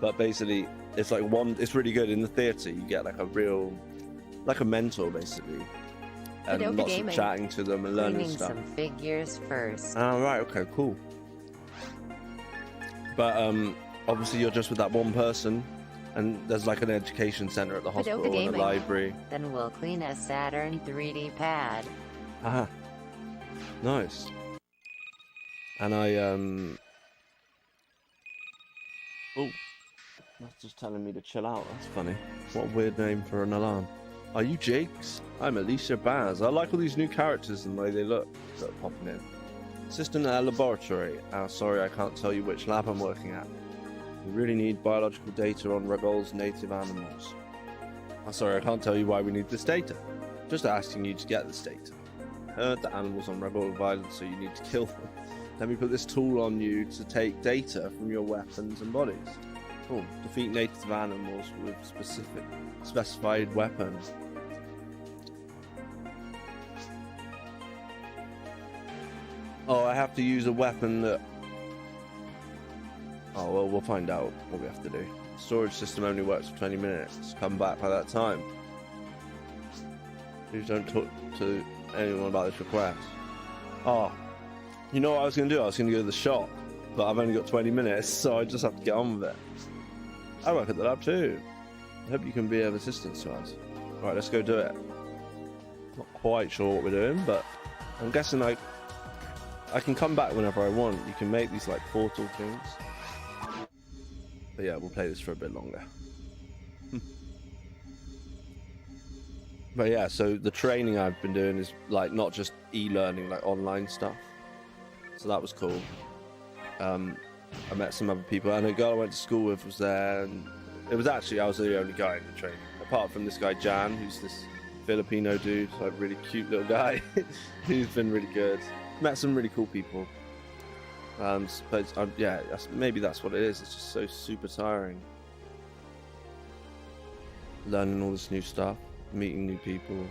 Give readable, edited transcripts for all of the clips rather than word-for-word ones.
But basically, it's like it's really good in the theater. You get like a mentor basically, and lots of chatting to them and learning stuff. Some figures first. Oh, right, okay, cool. But obviously you're just with that one person, and there's like an education center at the hospital and a library. Then we'll clean a Saturn 3D pad. Aha, nice. And I oh, that's just telling me to chill out. That's funny. What a weird name for an alarm. Are you Jakes? I'm Alicia Baz. I like all these new characters and the way they look that are popping in. Assistant at a laboratory. Sorry, I can't tell you which lab I'm working at. We really need biological data on Regol's native animals. Sorry, I can't tell you why we need this data. Just asking you to get this data. I heard the animals on Regol are violent, so you need to kill them. Let me put this tool on you to take data from your weapons and bodies. Cool. Defeat native animals with specified weapons. Oh, I have to use a weapon that... Oh, well, we'll find out what we have to do. Storage system only works for 20 minutes. Come back by that time. Please don't talk to anyone about this request. Oh, you know what I was going to do? I was going to go to the shop, but I've only got 20 minutes, so I just have to get on with it. I work at the lab too. I hope you can be of assistance to us. Right, let's go do it. Not quite sure what we're doing, but I'm guessing I can come back whenever I want. You can make these like portal things. But yeah, we'll play this for a bit longer. But yeah, so the training I've been doing is like not just e-learning, like online stuff. So that was cool. I met some other people, and a girl I went to school with was there, and it was actually, I was the only guy in the training, apart from this guy Jan, who's this Filipino dude, like really cute little guy. Who's been really good. Met some really cool people. But yeah, maybe that's what it is. It's just so super tiring. Learning all this new stuff, meeting new people.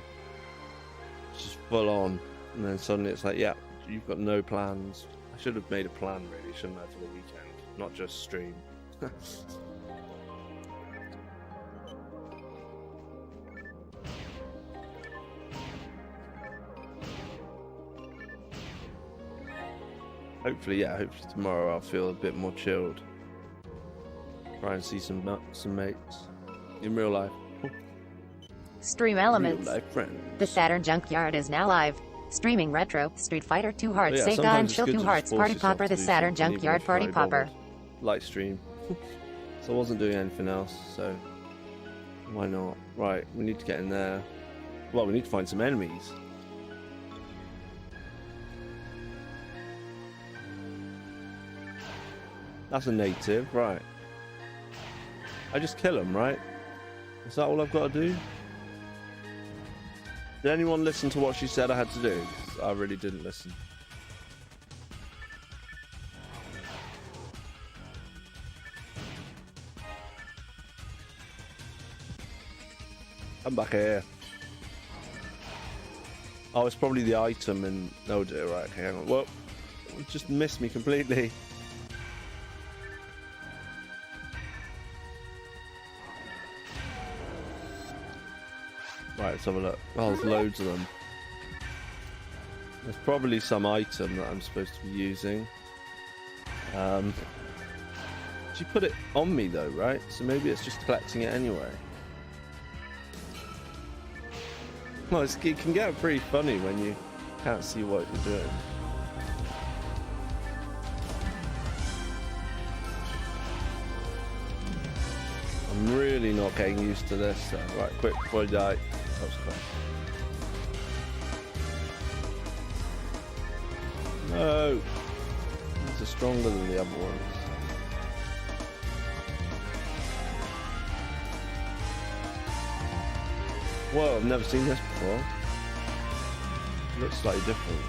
It's just full on, and then suddenly it's like, yeah, you've got no plans. I should have made a plan, really, shouldn't I, for the weekend, not just stream. Hopefully tomorrow I'll feel a bit more chilled. Try and see some mates in real life. Stream elements. Real life friends. The Saturn Junkyard is now live. Streaming retro, Street Fighter 2 Hearts, Yeah, Sega and Chill 2 Hearts, Party Popper, the Saturn Junkyard Party Popper. Light stream. So I wasn't doing anything else, so why not? Right, we need to get in there. Well, we need to find some enemies. That's a native, right. I just kill him, right? Is that all I've got to do? Did anyone listen to what she said I had to do? I really didn't listen. I'm back here. Oh, it's probably the item and... Oh dear, right, okay, hang on. Well, it just missed me completely. Right, let's have a look. Oh, there's loads of them. There's probably some item that I'm supposed to be using. She put it on me though, right? So maybe it's just collecting it anyway. Well, it can get pretty funny when you can't see what you're doing. I'm really not getting used to this. So, right, quick before I die. That was close. No! These are stronger than the other ones. Whoa, I've never seen this before. It looks slightly different.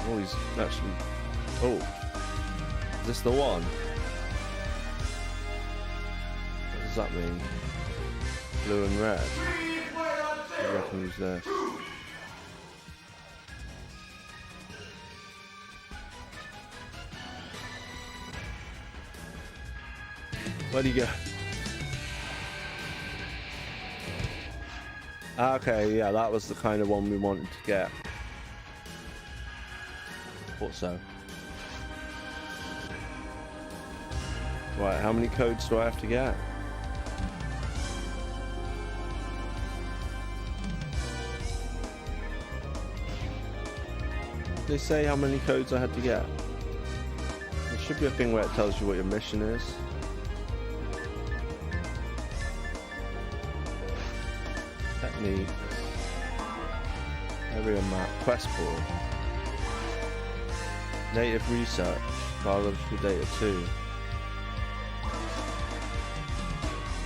Oh, he's actually... Oh. Is this the one? What does that mean? Blue and red. I reckon use this. Where'd he go? Okay, yeah, that was the kind of one we wanted to get. Thought so. Right, how many codes do I have to get? Did they say how many codes I had to get? There should be a thing where it tells you what your mission is. Techniques. Area map. Quest board. Native research. Biological data 2.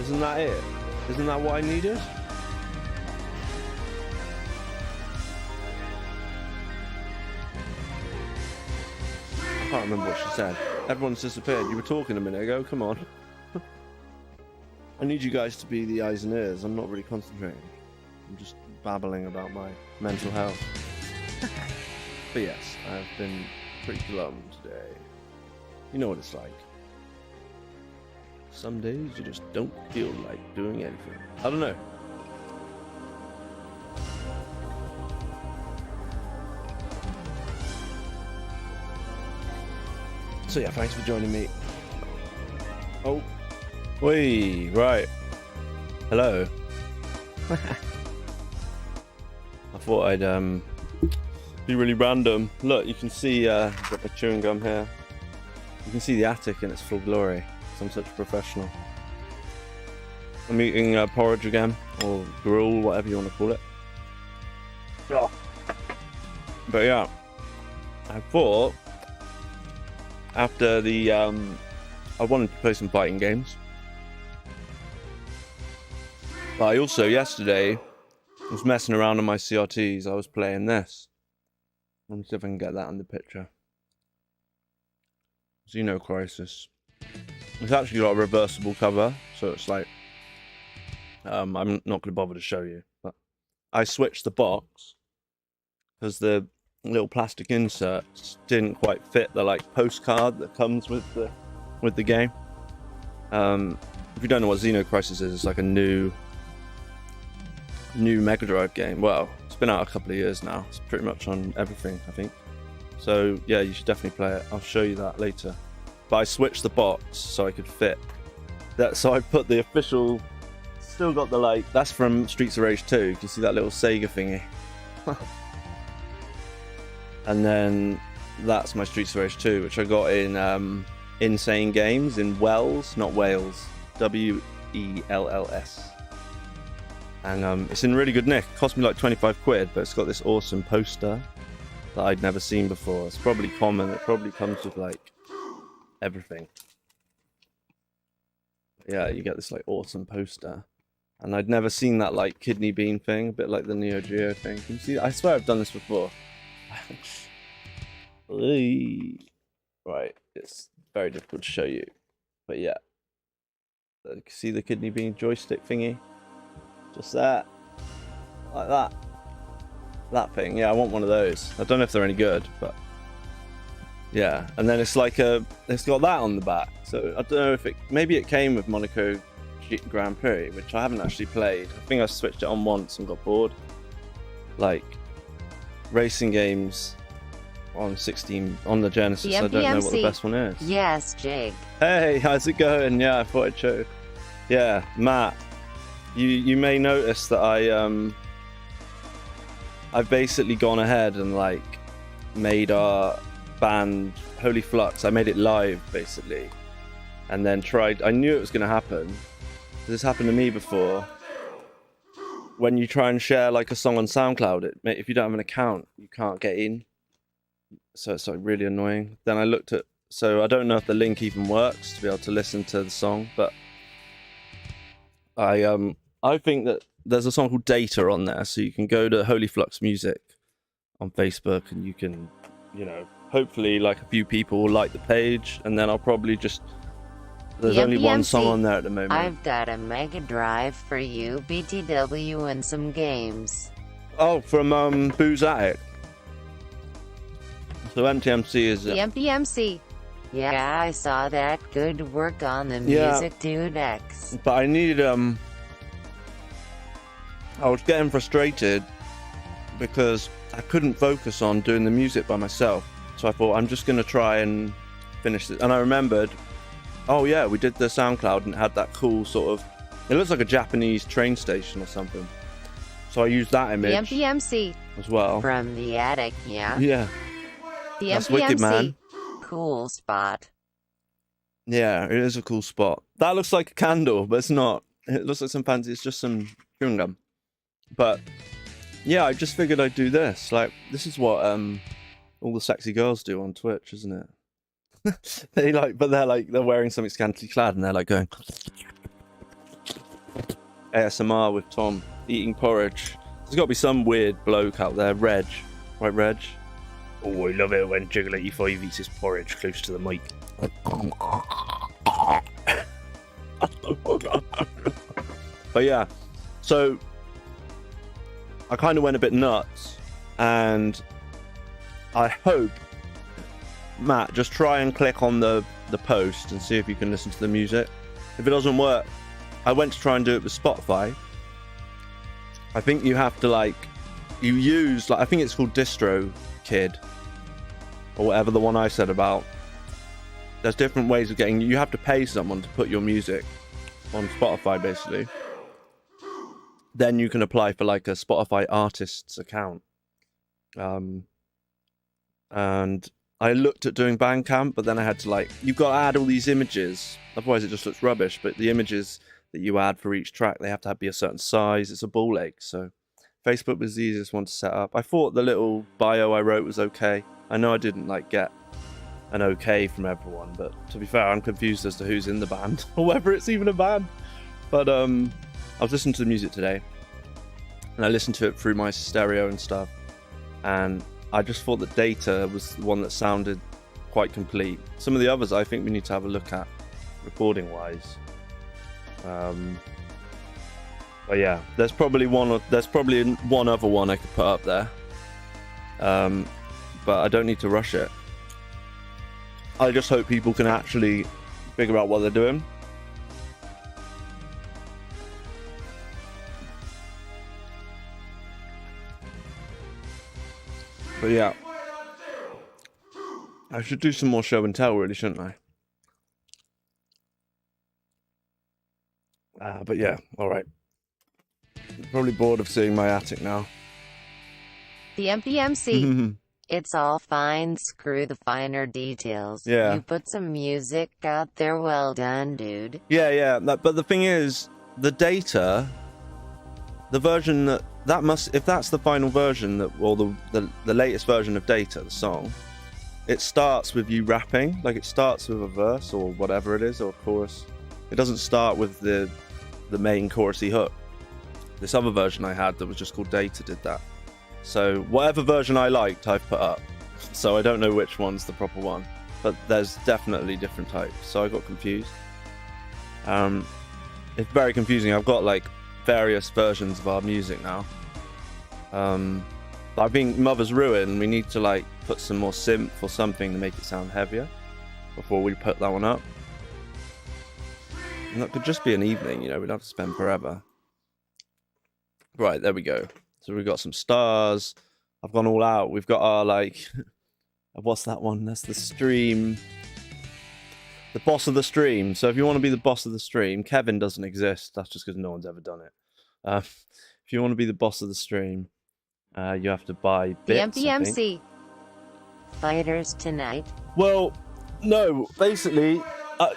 Isn't that it? Isn't that what I needed? I can't remember what she said. Everyone's disappeared. You were talking a minute ago. Come on. I need you guys to be the eyes and ears. I'm not really concentrating. I'm just babbling about my mental health. But yes, I've been pretty glum today. You know what it's like. Some days you just don't feel like doing anything. I don't know. So yeah, thanks for joining me. Oh. Wait, right. Hello. I thought I'd be really random. Look, you can see I've got my chewing gum here. You can see the attic in its full glory. I'm such a professional. I'm eating porridge again, or gruel, whatever you want to call it. Oh. But yeah, I thought after the I wanted to play some fighting games, but I also yesterday was messing around on my CRTs. I was playing this. Let me see if I can get that in the picture. Xeno Crisis. It's actually got a reversible cover, so it's like I'm not going to bother to show you, but I switched the box because the little plastic inserts didn't quite fit the like postcard that comes with the game. If you don't know what Xeno Crisis is, it's like a new Mega Drive game. Well, it's been out a couple of years now. It's pretty much on everything, I think. So yeah, you should definitely play it. I'll show you that later. But I switched the box so I could fit that. So I put the official, still got the like, that's from Streets of Rage 2. You can see that little Sega thingy. And then that's my Streets of Rage 2, which I got in Insane Games in Wells, not Wales, WELLS. And it's in really good nick. It cost me like 25 quid, but it's got this awesome poster that I'd never seen before. It's probably common. It probably comes with like everything. Yeah, you get this like awesome poster. And I'd never seen that like kidney bean thing, a bit like the Neo Geo thing. Can you see? I swear I've done this before. Right, it's very difficult to show you. But yeah. You can see the kidney bean joystick thingy. Just that. Like that. That thing. Yeah, I want one of those. I don't know if they're any good, but yeah. And then it's like it's got that on the back. So I don't know if maybe it came with Monaco Grand Prix, which I haven't actually played. I think I switched it on once and got bored. Like racing games on 16 on the Genesis. I don't know what the best one is. Yes, Jake. Hey, how's it going? Yeah, I thought I'd show. Yeah, Matt. You may notice that I've basically gone ahead and like made our band Holy Flux. I made it live basically, and then tried. I knew it was going to happen. This happened to me before. When you try and share like a song on SoundCloud, if you don't have an account, you can't get in. So it's like really annoying. Then I looked at. So I don't know if the link even works to be able to listen to the song, but I think that there's a song called Data on there, so you can go to Holy Flux Music on Facebook and you can, you know, hopefully like a few people will like the page, and then I'll probably just, there's only one song on there at the moment. I've got a Mega Drive for you, BTW, and some games. Oh, from Boo's Attic. So MTMC is... The MPMC. Yeah, I saw that. Good work on the Yeah. music, dude X. But I need I was getting frustrated because I couldn't focus on doing the music by myself. So I thought I'm just gonna try and finish it. And I remembered, oh yeah, we did the SoundCloud and it had that cool sort of, it looks like a Japanese train station or something. So I used that The image MPMC as well. from the attic, yeah. Yeah, The that's MPMC. wicked, man. Cool spot. Yeah, it is a cool spot. That looks like a candle, but it's not. It looks like some fancy, it's just some chewing gum. But yeah, I just figured I'd do this. Like, this is what all the sexy girls do on Twitch, isn't it? They're wearing something scantily clad and they're like going ASMR with Tom eating porridge. There's got to be some weird bloke out there, Reg. Right, Reg? Oh, I love it when Jiggle 85 eats his porridge close to the mic. But yeah, so I kind of went a bit nuts, and I hope, Matt, just try and click on the post and see if you can listen to the music. If it doesn't work, I went to try and do it with Spotify. I think you have to I think it's called DistroKid or whatever, the one I said about. There's different ways of getting, you have to pay someone to put your music on Spotify basically. Then you can apply for like a Spotify artist's account. And I looked at doing Bandcamp, but then I had to you've got to add all these images, otherwise it just looks rubbish. But the images that you add for each track, they have to be a certain size. It's a ball ache. So Facebook was the easiest one to set up. I thought the little bio I wrote was okay. I know I didn't get an okay from everyone, but to be fair, I'm confused as to who's in the band or whether it's even a band. But I was listening to the music today, and I listened to it through my stereo and stuff, and I just thought that Data was the one that sounded quite complete. Some of the others I think we need to have a look at recording wise. But yeah, there's probably one other one I could put up there, but I don't need to rush it. I just hope people can actually figure out what they're doing. But yeah, I should do some more show and tell, really, shouldn't I? But yeah, all right. Probably bored of seeing my attic now. The MPMC. It's all fine, screw the finer details. Yeah. You put some music out there, well done, dude. Yeah. But the thing is, the Data, the version that must, if that's the final version, or the latest version of Data, the song, it starts with you rapping. Like, it starts with a verse or whatever it is, or a chorus. It doesn't start with the main chorusy hook. This other version I had that was just called Data did that. So whatever version I liked, I've put up. So I don't know which one's the proper one, but there's definitely different types. So I got confused. It's very confusing. I've got various versions of our music now. I think Mother's Ruin, we need to put some more synth or something to make it sound heavier before we put that one up. And that could just be an evening, we'd have to spend forever. Right, there we go. So we've got some stars. I've gone all out. We've got our what's that one? That's the stream. The boss of the stream. So if you want to be the boss of the stream, Kevin doesn't exist. That's just because no one's ever done it. If you want to be the boss of the stream, you have to buy bits. The MPMC. Fighters tonight. Well, no. Basically,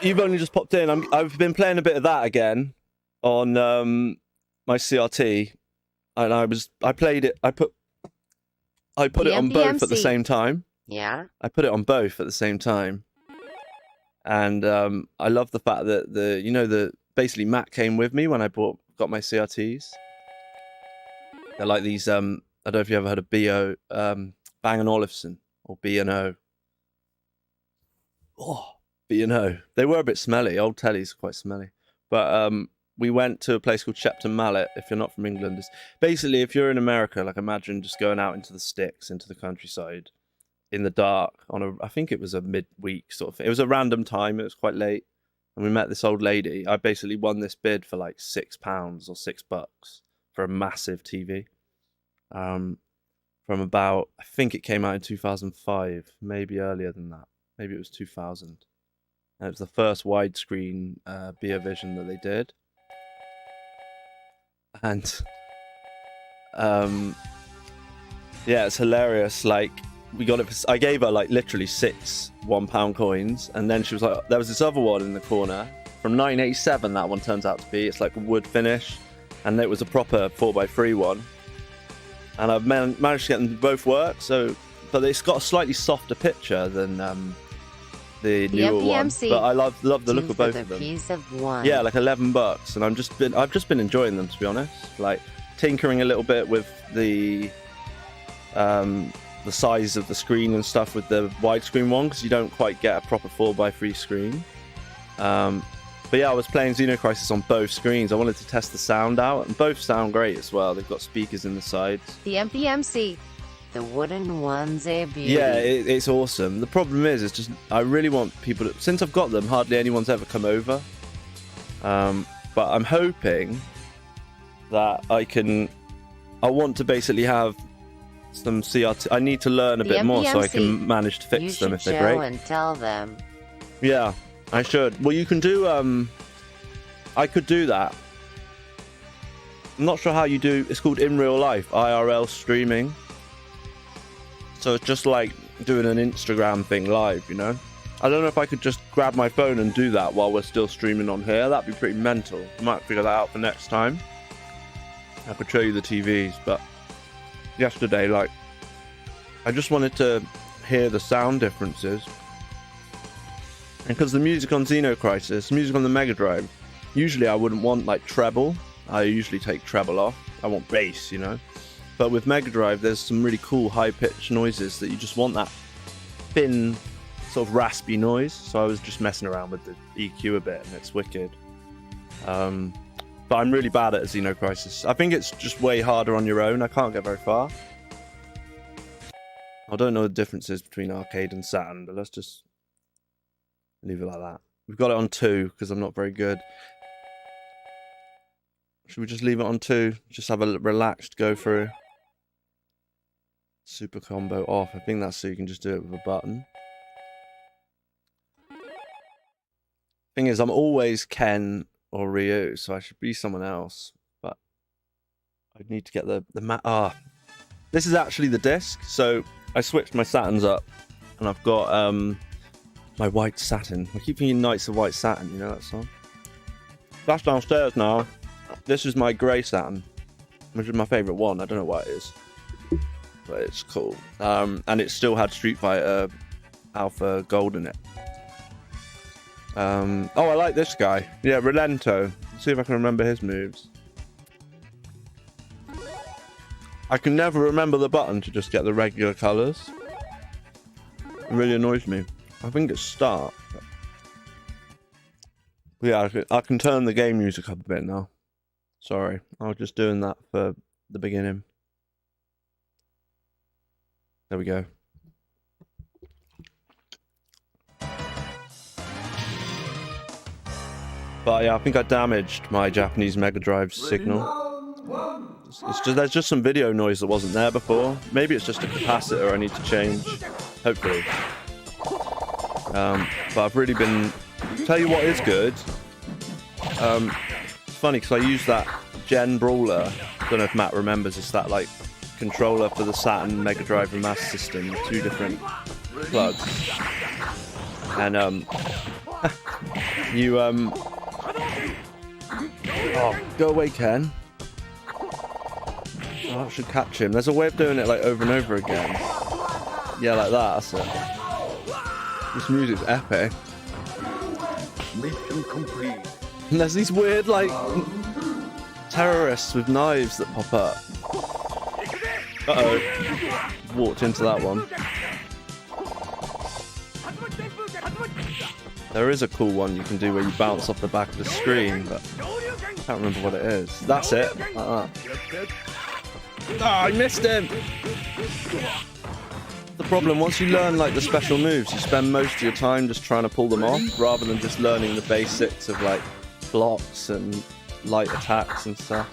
you've only just popped in. I've been playing a bit of that again on my CRT. And I played it. I put it on both at the same time. Yeah. I put it on both at the same time, and I love the fact that basically Matt came with me when I got my CRTs. They're like these. I don't know if you ever heard of B.O. Bang & Olufsen or B&O. Oh, B&O. They were a bit smelly. Old telly's quite smelly, but we went to a place called Shepton Mallet. If you're not from England, it's basically, if you're in America, imagine just going out into the sticks, into the countryside, in the dark on I think it was a midweek sort of thing. It was a random time. It was quite late, and we met this old lady. I basically won this bid for like £6 or $6 for a massive TV. From about, I think it came out in 2005, maybe earlier than that. Maybe it was 2000. And it was the first widescreen Vision that they did. And yeah, it's hilarious. Like, we got it I gave her like literally 6 £1 coins, and then she was like, there was this other one in the corner from 1987. That one turns out to be, it's like a wood finish, and it was a proper 4x3 one, and I've managed to get them to both work. So, but it's got a slightly softer picture than the newer one, but I love the look of both of them. Piece of one. Yeah, like $11, and I've just been enjoying them, to be honest. Like tinkering a little bit with the size of the screen and stuff with the widescreen one, because you don't quite get a proper 4x3 screen. But yeah, I was playing Xenocrisis on both screens. I wanted to test the sound out, and both sound great as well. They've got speakers in the sides. The MPMC, the wooden one's a beauty. Yeah, it's awesome. The problem is, it's just I really want people to, since I've got them, hardly anyone's ever come over. But I'm hoping that I want to basically have some CRT. I need to learn a bit more so I can manage to fix them if they break. And tell them. Yeah, I should. Well, you can do. I could do that. I'm not sure how you do. It's called in real life IRL streaming. So it's just like doing an Instagram thing live, you know. I don't know if I could just grab my phone and do that while we're still streaming on here. That'd be pretty mental. I might figure that out for next time. I could show you the TVs, but yesterday, like, I just wanted to hear the sound differences. And because the music on Xenocrisis, music on the Mega Drive, usually I wouldn't want like treble. I usually take treble off. I want bass, you know. But with Mega Drive, there's some really cool high-pitched noises that you just want that thin, sort of raspy noise. So I was just messing around with the EQ a bit, and it's wicked. But I'm really bad at Xenocrisis. I think it's just way harder on your own. I can't get very far. I don't know the differences between arcade and Saturn, but let's just leave it like that. We've got it on 2 because I'm not very good. Should we just leave it on 2? Just have a relaxed go through. Super combo off. I think that's so you can just do it with a button. Thing is, I'm always Ken or Ryu, so I should be someone else. But I need to get the this is actually the disc. So I switched my Saturns up, and I've got my white Saturn. I keep thinking Knights of White Saturn. You know that song? That's downstairs now. This is my grey Saturn, which is my favourite one. I don't know what it is, but it's cool. And it still had Street Fighter Alpha Gold in it. Oh, I like this guy. Yeah, Relento. Let's see if I can remember his moves. I can never remember the button to just get the regular colours. It really annoys me. I think it's start. But yeah, I can turn the game music up a bit now. Sorry, I was just doing that for the beginning. There we go. But yeah, I think I damaged my Japanese Mega Drive signal. There's just some video noise that wasn't there before. Maybe it's just a capacitor I need to change. Hopefully. But I've really been... Tell you what is good. It's funny because I use that Gen Brawler. I don't know if Matt remembers. It's that like controller for the Saturn Mega Drive and Master System with 2 different plugs. And you oh, go away, Ken. Oh, that should catch him. There's a way of doing it like over and over again. Yeah, like that. That's it. This music's epic. Mission complete. And there's these weird, like, terrorists with knives that pop up. Uh-oh. Walked into that one. There is a cool one you can do where you bounce off the back of the screen, but I can't remember what it is. That's it. Like that. Oh, I missed him! The problem. Once you learn like the special moves, you spend most of your time just trying to pull them off, rather than just learning the basics of like blocks and light attacks and stuff.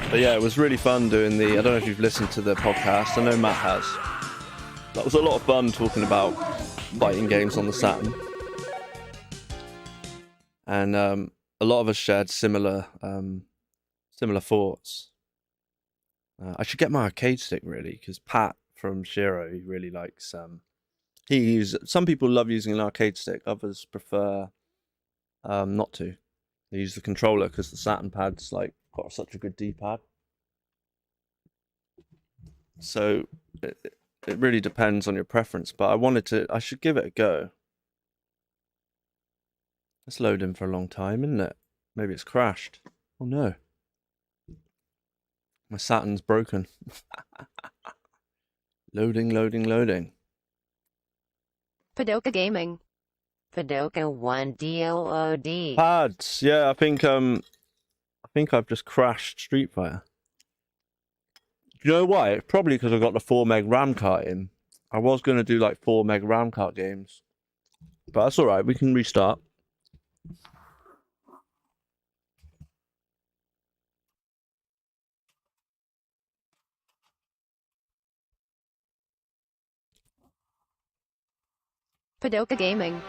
But yeah, it was really fun doing the... I don't know if you've listened to the podcast. I know Matt has. That was a lot of fun talking about fighting games on the Saturn. And a lot of us shared similar thoughts. I should get my arcade stick, really, because Pat from Shiro, he really likes... some people love using an arcade stick. Others prefer not to. They use the controller because the Saturn pad's like got such a good D-pad. So it really depends on your preference, but I should give it a go. It's loading for a long time, isn't it? Maybe it's crashed. Oh no. My Saturn's broken. Loading. Padoka Gaming. Padoka 1 DOOD. Pads, yeah, I think I've just crashed Street Fighter. Do you know why? It's probably because I got the 4 meg RAM card in. I was going to do like 4 meg RAM card games. But that's alright, we can restart. Padoka Gaming.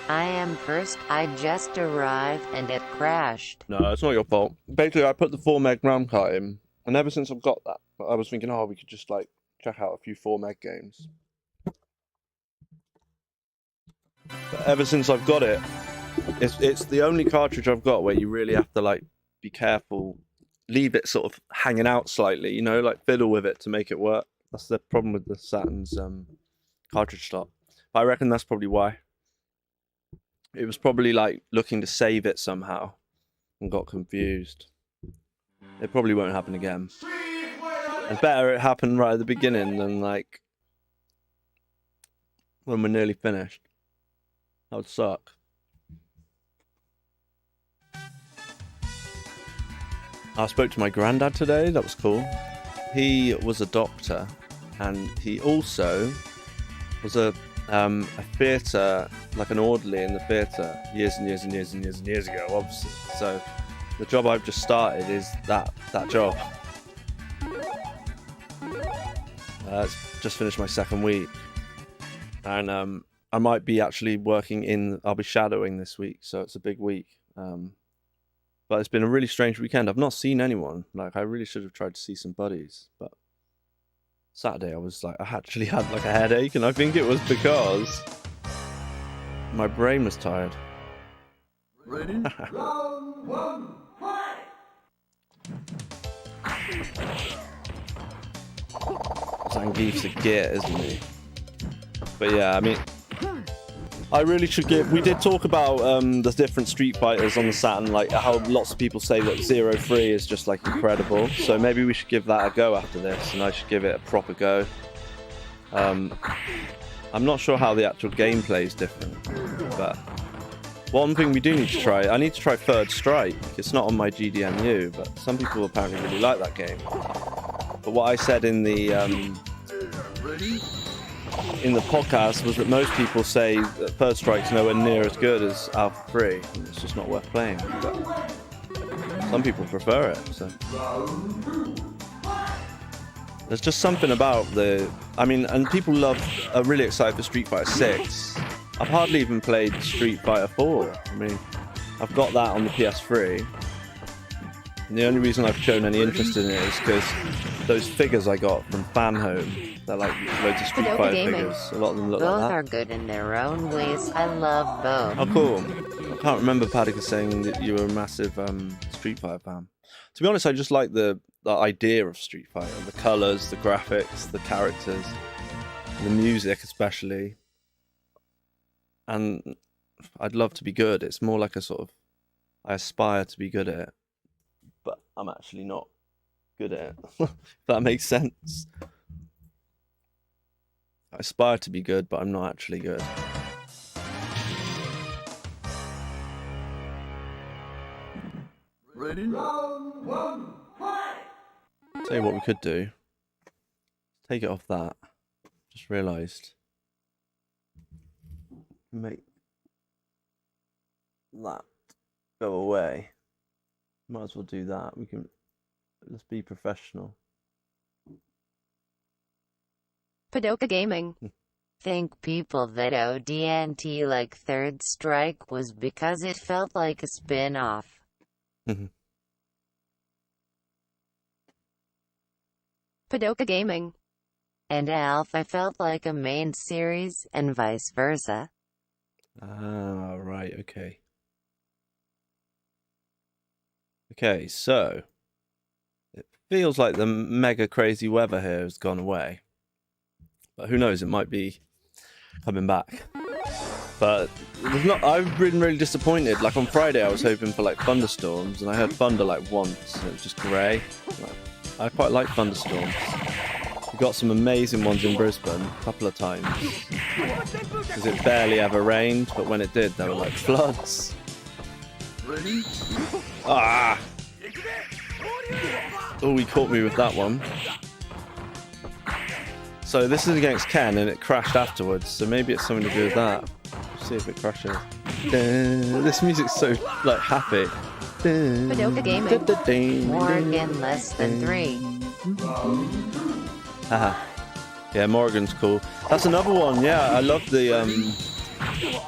I am first. I just arrived and it crashed. No, it's not your fault. Basically, I put the 4 meg RAM card in, and ever since I've got that, I was thinking, oh, we could just like check out a few 4 meg games. But ever since I've got it, it's the only cartridge I've got where you really have to like be careful, leave it sort of hanging out slightly, you know, like fiddle with it to make it work. That's the problem with the Saturn's cartridge slot. But I reckon that's probably why. It was probably like looking to save it somehow and got confused. It probably won't happen again. It's better it happened right at the beginning than like when we're nearly finished. That would suck. I spoke to my granddad today. That was cool. He was a doctor, and he also was a theatre, like an orderly in the theatre, years ago, obviously. So the job I've just started is that job. It's just finished my 2nd week, and I might be actually working I'll be shadowing this week, so it's a big week. But it's been a really strange weekend. I've not seen anyone. Like, I really should have tried to see some buddies, but Saturday I was like, I actually had like a headache, and I think it was because my brain was tired. Ready? Round 1, fight! Zangief's a git, isn't he? But yeah, I mean, I really should give... We did talk about the different Street Fighters on the Saturn, like how lots of people say that 0-3 is just like incredible. So maybe we should give that a go after this, and I should give it a proper go. I'm not sure how the actual gameplay is different, but one thing we do need to try, I need to try Third Strike. It's not on my GDMU, but some people apparently really like that game. But what I said in the podcast was that most people say that Third Strike's nowhere near as good as Alpha 3, and it's just not worth playing. But some people prefer it, so. There's just something about and people are really excited for Street Fighter 6. I've hardly even played Street Fighter 4. I mean, I've got that on the PS3. And the only reason I've shown any interest in it is because those figures I got from Fan Home, they're like loads of Street Fighter figures. A lot of them look like that. Both are good in their own ways. I love both. Oh, cool. I can't remember Padika saying that you were a massive Street Fighter fan. To be honest, I just like the idea of Street Fighter. The colours, the graphics, the characters, the music especially. And I'd love to be good. It's more like a sort of... I aspire to be good at it. But I'm actually not good at it. If that makes sense. I aspire to be good, but I'm not actually good. Ready? Round 1, fight! Tell you what we could do. take it off that. Just realised. Make that go away. Might as well do that. We can. Let's be professional. Padoka Gaming. Think people that ODNT like Third Strike was because it felt like a spin-off. Padoka Gaming. And Alpha felt like a main series, and vice versa. Ah, right, okay. Okay, so it feels like the mega crazy weather here has gone away. But who knows, it might be coming back. But there's not, I've been really disappointed. Like on Friday I was hoping for like thunderstorms, and I heard thunder like once, and it was just grey. I quite like thunderstorms. We got some amazing ones in Brisbane a couple of times. Because it barely ever rained, but when it did, there were like floods. Ah! Oh, he caught me with that one. So this is against Ken, and it crashed afterwards, so maybe it's something to do with that. Let's see if it crashes. This music's so, like, happy. Padoka Gaming. Morgan less than 3. Haha. Yeah, Morgan's cool. That's another one, yeah. I love the,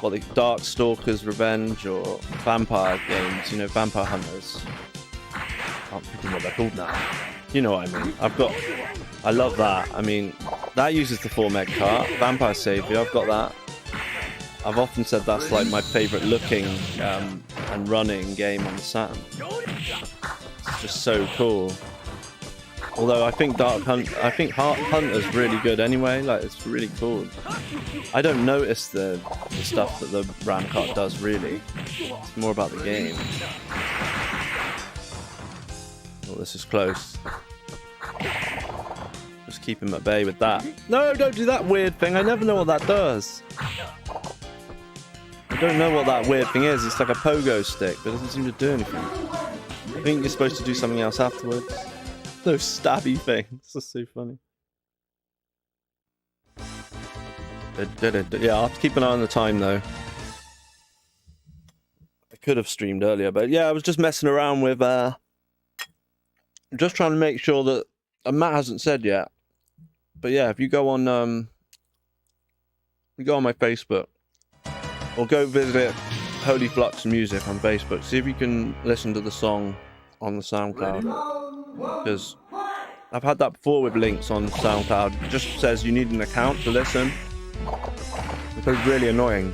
the Darkstalkers Revenge or vampire games, you know, Vampire Hunters. Can't think of what they're called now. You know what I mean. I love that. I mean, that uses the 4 meg cart. Vampire Savior, I've got that. I've often said that's like my favourite looking and running game on the Saturn. It's just so cool. Although I think Hunter's really good anyway. Like, it's really cool. I don't notice the stuff that the ram cart does really. It's more about the game. Oh, this is close. Just keep him at bay with that. No, don't do that weird thing. I never know what that does. I don't know what that weird thing is. It's like a pogo stick, but it doesn't seem to do anything. I think you're supposed to do something else afterwards. Those stabby things. That's so funny. Yeah, I'll have to keep an eye on the time though. I could have streamed earlier, but yeah, I was just messing around with just trying to make sure that Matt hasn't said yet. But yeah, if you go on my Facebook or go visit Holy Flux Music on Facebook, see if you can listen to the song on the SoundCloud, because I've had that before with links on SoundCloud. It just says you need an account to listen. It's really annoying.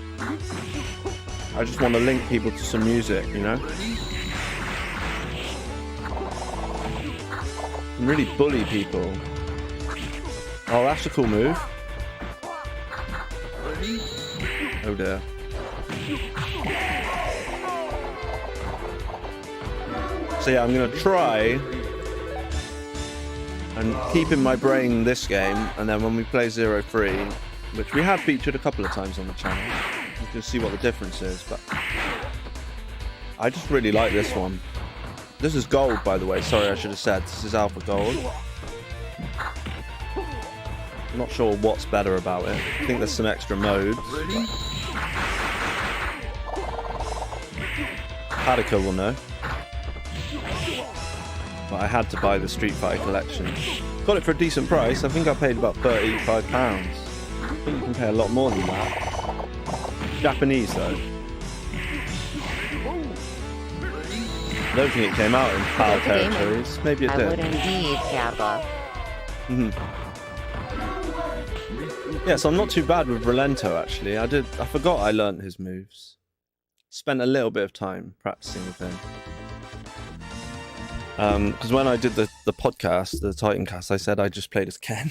I just want to link people to some music, you know? And really bully people. Oh, that's a cool move. Oh dear. So yeah, I'm going to try and keep in my brain this game, and then when we play 03, which we have featured a couple of times on the channel, you can see what the difference is, but I just really like this one. This is gold, by the way. Sorry, I should have said. This is alpha gold. I'm not sure what's better about it. I think there's some extra modes. Paddocker will know. But I had to buy the Street Fighter collection. Got it for a decent price. I think I paid about £35. I think you can pay a lot more than that. Japanese though. I don't think it came out in PAL territories. Maybe it did. I would indeed, Kappa. Yeah, so I'm not too bad with Relento actually. I forgot I learnt his moves. Spent a little bit of time practicing with him. Because when I did the podcast, the Titancast, I said I just played as Ken.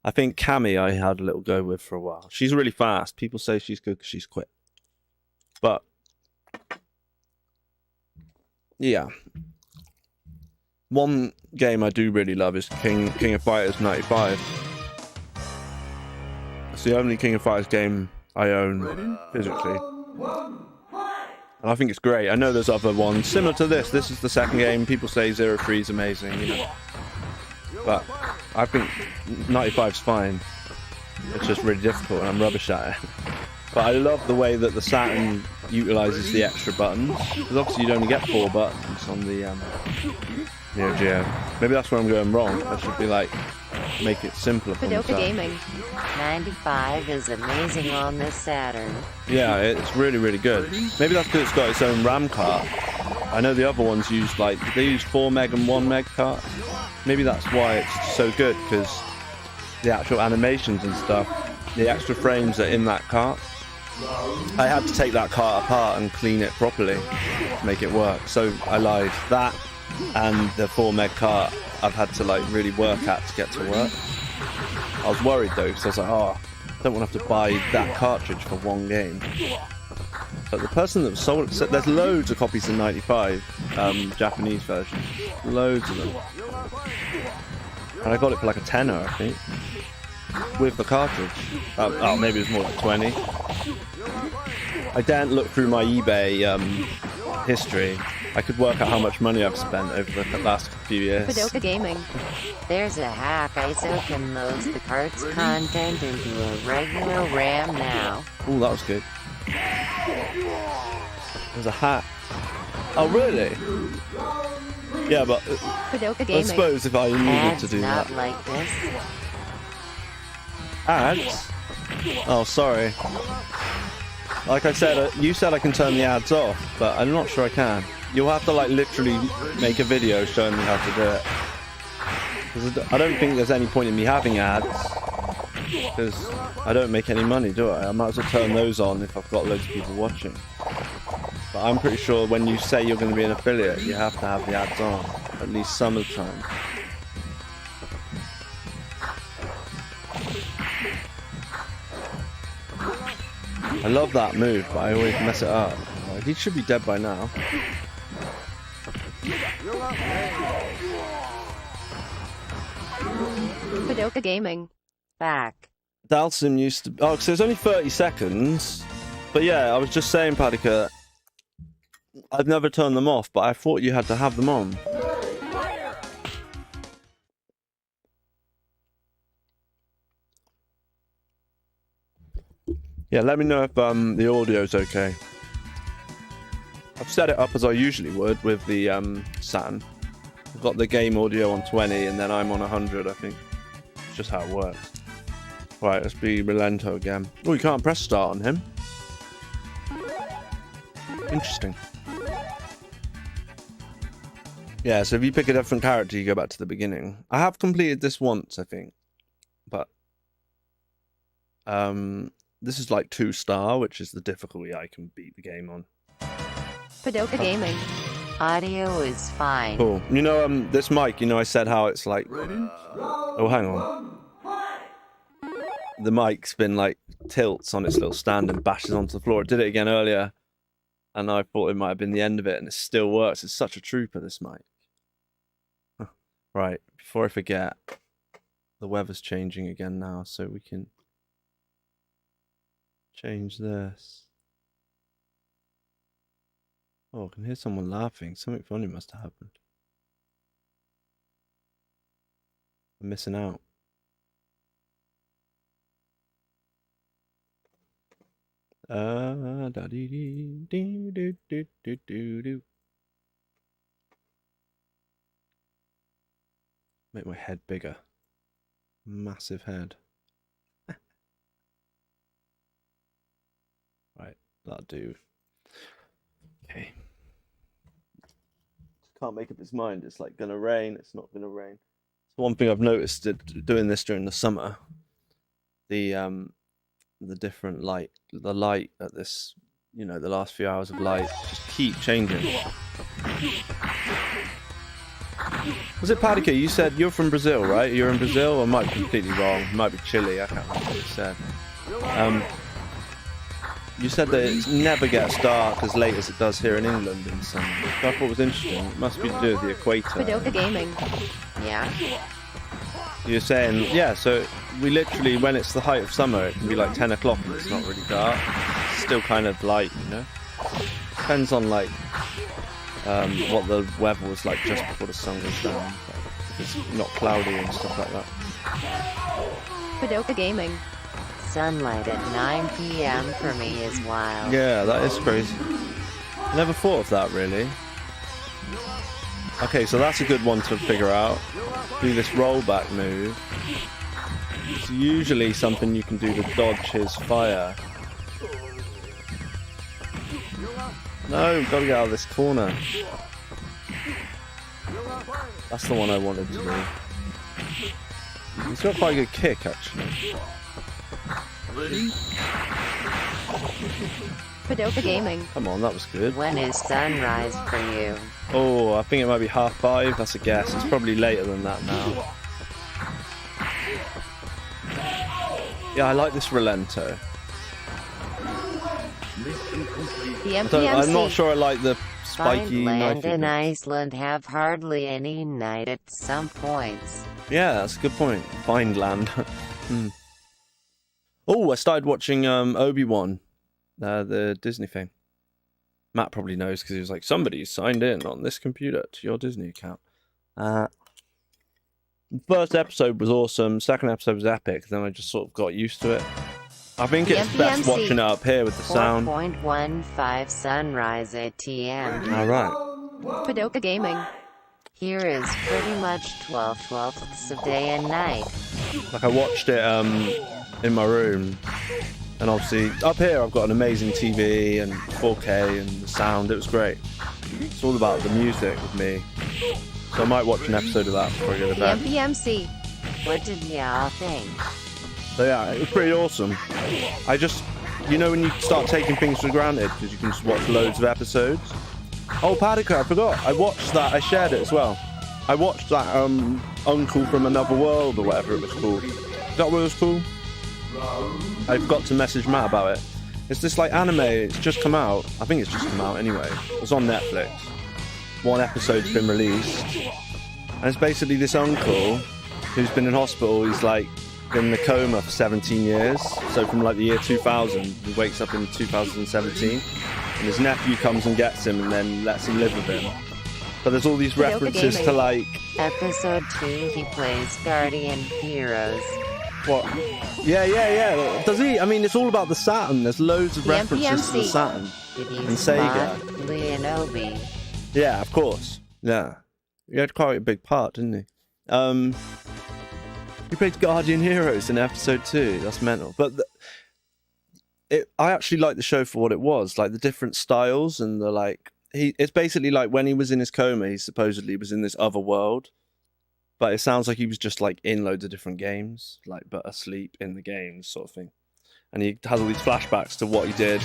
I think Cammy I had a little go with for a while. She's really fast. People say she's good because she's quick. But yeah. One game I do really love is King of Fighters 95. It's the only King of Fighters game I own physically. And I think it's great. I know there's other ones similar to this. This is the second game. People say 03 is amazing, you know. But I think 95's fine. It's just really difficult and I'm rubbish at it. But I love the way that the Saturn utilises the extra buttons. Because obviously you'd only get 4 buttons on the Neo Geo. Maybe that's where I'm going wrong. I should be like, make it simpler for Padoka myself. Gaming. 95 is amazing on this Saturn. Yeah, it's really, really good. Maybe that's because it's got its own RAM card. I know the other ones use like, they use 4 meg and 1 meg cards. Maybe that's why it's so good, because the actual animations and stuff, the extra frames are in that cart. I had to take that cart apart and clean it properly to make it work. So I lied. That and the 4 meg cart I've had to like really work at to get to work. I was worried though, because I was like, oh, I don't want to have to buy that cartridge for one game. But the person that sold it, there's loads of copies in 95, Japanese version. Loads of them. And I got it for like a tenner, I think. With the cartridge. Oh, maybe it was more like 20. I daren't look through my eBay history. I could work out how much money I've spent over the last few years. Padoka Gaming. There's a hack. ISO can load the cart's content into a regular RAM now. Oh, that was good. There's a hack. Oh, really? Yeah, but Padoka I Gaming. suppose if I needed Ads to do not that. like this. Ads? Oh, sorry. Like I said, you said I can turn the ads off, but I'm not sure I can. You'll have to like literally make a video showing me how to do it. 'Cause I don't think there's any point in me having ads, because I don't make any money, do I? I might as well turn those on if I've got loads of people watching. But I'm pretty sure when you say you're going to be an affiliate, you have to have the ads on, at least some of the time. I love that move, but I always mess it up. Like, he should be dead by now. Padoka Gaming. Back. Dalsim used to... Oh, because it was only 30 seconds. But yeah, I was just saying, Padika, I've never turned them off, but I thought you had to have them on. Yeah, let me know if the audio's okay. I've set it up as I usually would with the Saturn. I've got the game audio on 20 and then I'm on 100, I think. It's just how it works. Right, let's be Relento again. Oh, you can't press start on him. Interesting. Yeah, so if you pick a different character, you go back to the beginning. I have completed this once, I think. But this is like 2-star, which is the difficulty I can beat the game on. Padoka Gaming. Audio is fine. Cool. You know, this mic, you know, I said how it's like... Oh, hang on. The mic's been like tilts on its little stand and bashes onto the floor. It did it again earlier, and I thought it might have been the end of it, and it still works. It's such a trooper, this mic. Right, before I forget, the weather's changing again now, so we can change this. Oh, I can hear someone laughing. Something funny must have happened. I'm missing out. Da dee dee dee doo doo doo doo doo. Make my head bigger. Massive head. Right, that'll do. Okay. Can't make up its mind. It's like gonna rain. It's not gonna rain. It's one thing I've noticed doing this during the summer. The different light, the light at this, you know, the last few hours of light just keep changing. Was it Padika? You said you're from Brazil, right? You're in Brazil? I might be completely wrong. It might be Chile. I can't remember what you said. You said that it never gets dark as late as it does here in England in summer, which I thought was interesting. It must be to do with the equator. Padoka Gaming. Yeah. You're saying, yeah, so we literally, when it's the height of summer, it can be like 10 o'clock and it's not really dark. It's still kind of light, you know? Depends on, like, what the weather was like just before the sun goes down. If it's not cloudy and stuff like that. Padoka Gaming. Sunlight at 9 p.m. for me is wild. Yeah, that is crazy. Never thought of that, really. Okay, so that's a good one to figure out. Do this rollback move. It's usually something you can do to dodge his fire. No, gotta get out of this corner. That's the one I wanted to do. He's got quite a good kick, actually. Ready? Padoka Gaming. Come on, that was good. When is sunrise for you? Oh, I think it might be 5:30. That's a guess. It's probably later than that now. Yeah, I like this Relento. The MPMC. I'm not sure I like the spiky Fineland knifey and bits. Iceland have hardly any night at some points. Yeah, that's a good point. Fineland. Oh, I started watching Obi-Wan, the Disney thing. Matt probably knows because he was like, somebody signed in on this computer to your Disney account. First episode was awesome. Second episode was epic. Then I just sort of got used to it. I think it's best watching it up here with the sound. 4.15 sunrise ATM. All right. Padoka Gaming. Here is pretty much 12/12ths of day and night. Like I watched it in my room, and obviously up here I've got an amazing TV and 4K and the sound. It was great. It's all about the music with me. So I might watch an episode of that before I go to The bed. MPMC. What did y'all think? So yeah, it was pretty awesome. I just, you know when you start taking things for granted because you can just watch loads of episodes? Oh, Padoka, I forgot. I watched that. I shared it as well. I watched that Uncle from Another World or whatever it was called. Is that what it was called? I forgot to message Matt about it. It's this like anime. It's just come out. I think it's just come out anyway. It's on Netflix. One episode's been released. And it's basically this uncle who's been in hospital. He's like been in a coma for 17 years. So from like the year 2000, he wakes up in 2017. And his nephew comes and gets him and then lets him live with him. But there's all these references to like... Episode 2, he plays Guardian Heroes. What? Yeah. Does he? I mean, it's all about the Saturn. There's loads of The references to the MPMC. Saturn. Did he And spot Sega. Leonobi? Yeah, of course. Yeah. He had quite a big part, didn't he? He played Guardian Heroes in episode 2. That's mental. But I actually liked the show for what it was. Like the different styles and the like... It's basically like when he was in his coma, he supposedly was in this other world. But it sounds like he was just like in loads of different games, like but asleep in the games sort of thing. And he has all these flashbacks to what he did.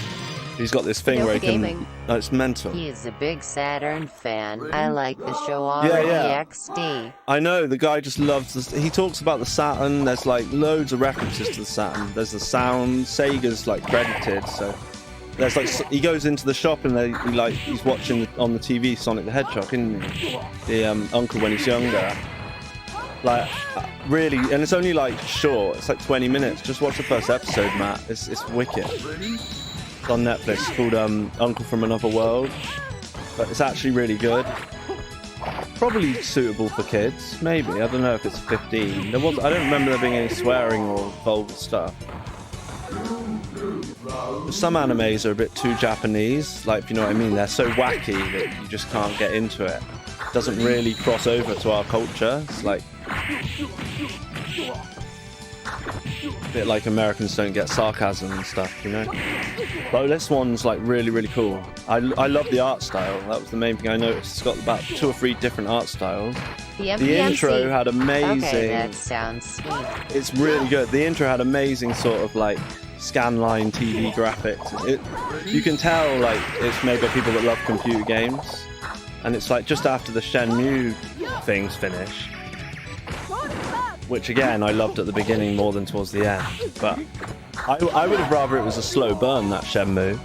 He's got this thing where he can... Gaming. No, it's mental. He is a big Saturn fan. I like the show Yeah. REXD. I know, the guy just loves this. He talks about the Saturn. There's like loads of references to the Saturn. There's the sound. Sega's like credited, so... There's like, he goes into the shop and he's watching on the TV Sonic the Hedgehog, isn't he? The uncle when he's younger. Like, really, and it's only like short. It's like 20 minutes. Just watch the first episode, Matt. It's wicked. It's on Netflix. It's called Uncle from Another World. But it's actually really good. Probably suitable for kids, maybe. I don't know if it's 15. I don't remember there being any swearing or vulgar stuff. Some animes are a bit too Japanese, like, if you know what I mean. They're so wacky that you just can't get into it. It doesn't really cross over to our culture. It's like a bit like Americans don't get sarcasm and stuff, you know. But this one's like really, really cool. I love the art style. That was the main thing I noticed. It's got about 2 or 3 different art styles. The intro had amazing... Okay, that sounds sweet. It's really good. The intro had amazing sort of like scanline TV graphics. You can tell like it's made by people that love computer games. And it's like just after the Shenmue things finish. Which again, I loved at the beginning more than towards the end. But I would have rather it was a slow burn, that Shenmue.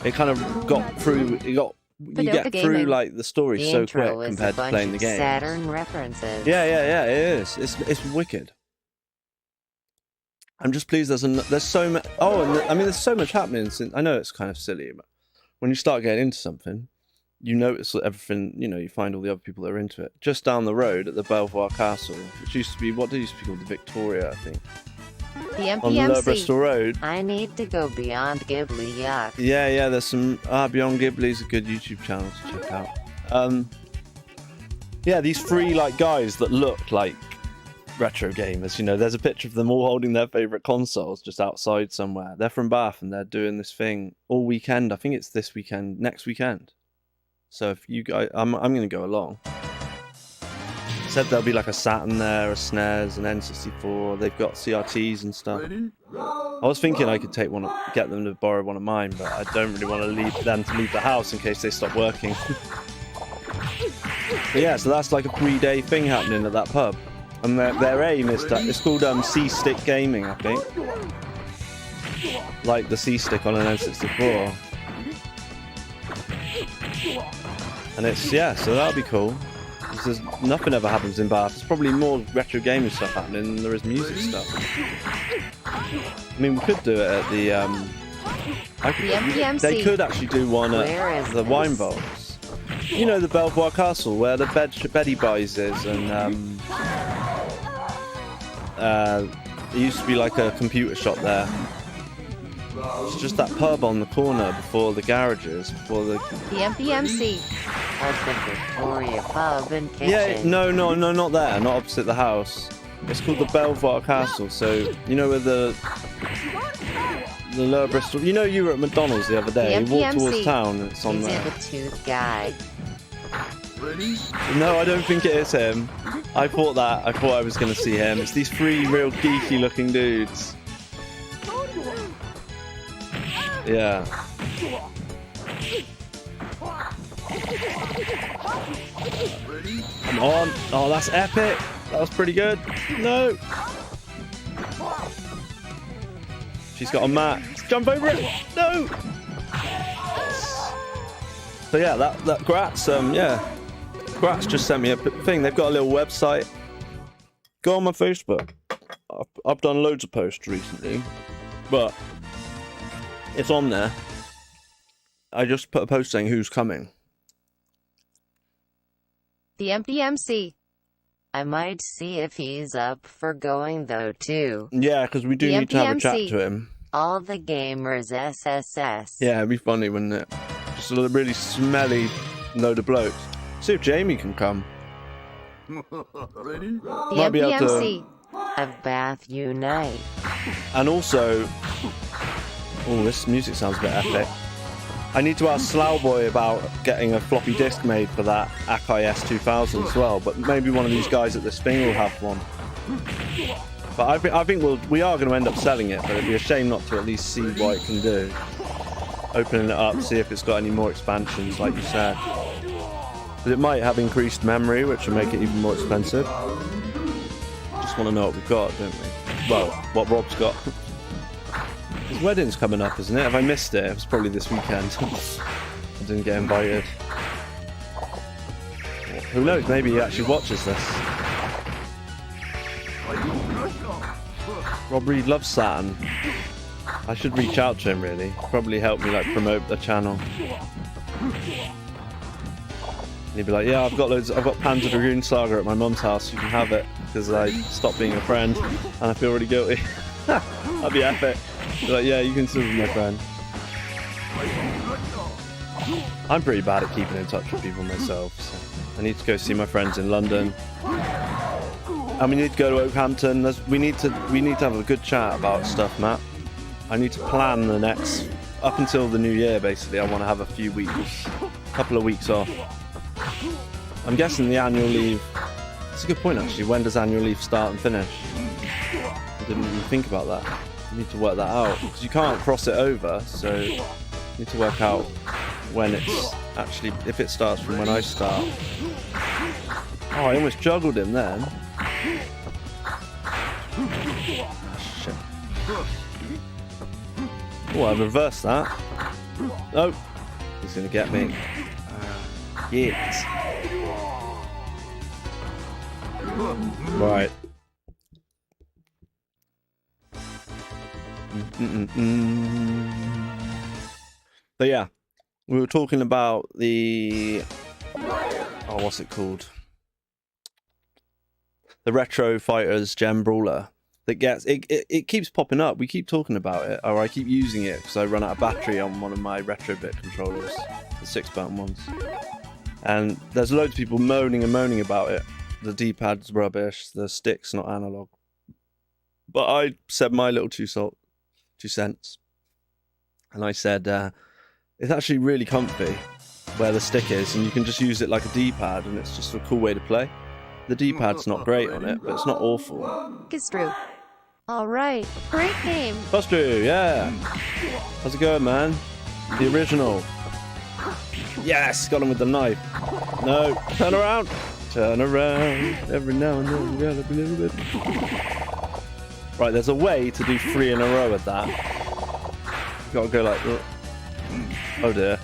It kind of got through, you get through like the story so quick compared to playing the game. Saturn references. Yeah, it is. It's wicked. I'm just pleased there's so much. Oh, and I mean, there's so much happening. I know it's kind of silly, but when you start getting into something, you notice everything. You know, you find all the other people that are into it. Just down the road at the Belvoir Castle, which used to be what used to be called the Victoria, I think. The on Lower Bristol MPMC. Road. I need to go beyond Ghibli, yuck. Yeah, there's some Beyond Ghibli's a good YouTube channel to check out. Yeah, these three like guys that look like retro gamers. You know, there's a picture of them all holding their favorite consoles just outside somewhere. They're from Bath and they're doing this thing all weekend. I think it's this weekend, next weekend. So if you guys, I'm gonna go along. Said there'll be like a Saturn there, a SNES, an N64. They've got CRTs and stuff. I was thinking I could take one, get them to borrow one of mine, but I don't really want to leave them to leave the house in case they stop working. But yeah, so that's like a 3-day thing happening at that pub, and their aim is that it's called C-Stick Gaming, I think, like the C-Stick on an N64. And it's, yeah, so that'll be cool. There's nothing ever happens in Bath. There's probably more retro gaming stuff happening than there is music stuff. I mean, we could do it at the MPMC. They could actually do one at the Wine Vaults. You know, the Belvoir Castle where the Betty Buys is, and it used to be like a computer shop there. It's just that pub on the corner before the garages, before the MPMC. Like the Victoria pub and kitchen. Yeah, no, not there, not opposite the house. It's called the Belvoir Castle. So you know where the Lower Bristol. You know, you were at McDonald's the other day. You walk towards town, and it's on He's there. the tooth guy. No, I don't think it is him. I thought I was going to see him. It's these three real geeky looking dudes. Yeah. Come on. Oh, that's epic. That was pretty good. No. She's got a mat. Jump over it. No. So yeah, that Gratz, yeah. Gratz just sent me a thing. They've got a little website. Go on my Facebook. I've done loads of posts recently, but it's on there. I just put a post saying who's coming. The MPMC. I might see if he's up for going though too. Yeah, because we do need to have a chat to him. All the gamers SSS. Yeah, it'd be funny, wouldn't it? Just a really smelly load of blokes. See if Jamie can come. Ready? The Might be able to- MPMC of Bath Unite. And also, oh, this music sounds a bit epic. I need to ask Slowboy about getting a floppy disk made for that Akai S2000 as well. But maybe one of these guys at this thing will have one. But I think we are going to end up selling it. But it'd be a shame not to at least see what it can do. Opening it up, see if it's got any more expansions, like you said. But it might have increased memory, which will make it even more expensive. Just want to know what we've got, don't we? Well, what Rob's got. His wedding's coming up, isn't it? Have I missed it? It was probably this weekend. I didn't get invited. Who knows? Maybe he actually watches this. Rob Reed loves Saturn. I should reach out to him, really. Probably help me like promote the channel. And he'd be like, "Yeah, I've got Panzer Dragoon Saga at my mum's house. You can have it because I stopped being a friend and I feel really guilty." That'd be epic. Be like, "Yeah, you can still be my friend." I'm pretty bad at keeping in touch with people myself. So I need to go see my friends in London. And we need to go to Oakhampton. We need to have a good chat about stuff, Matt. I need to plan the next, up until the new year, basically. I want to have a couple of weeks off. I'm guessing the annual leave, that's a good point actually. When does annual leave start and finish? I didn't even think about that. I need to work that out, because you can't cross it over, so you need to work out when it's actually, if it starts from when I start. Oh, I almost juggled him then. Shit. Oh, I reversed that. Oh, he's gonna get me. Yes. Right. So yeah, we were talking about the what's it called? The Retro Fighters Gem Brawler that gets it keeps popping up. We keep talking about it, or I keep using it because I run out of battery on one of my Retrobit controllers, the 6-button ones. And there's loads of people moaning and moaning about it. The D-pad's rubbish, the stick's not analog. But I said my little 2 cents. And I said, it's actually really comfy where the stick is, and you can just use it like a D-pad, and it's just a cool way to play. The D-pad's not great on it, but it's not awful. It's true. Alright, great game. Buster, yeah. How's it going, man? The original. Yes, got him with the knife. No, turn around. Turn around. Every now and then, you gotta be a little bit. Right, there's a way to do 3 in a row with that. You gotta go like that. Oh dear.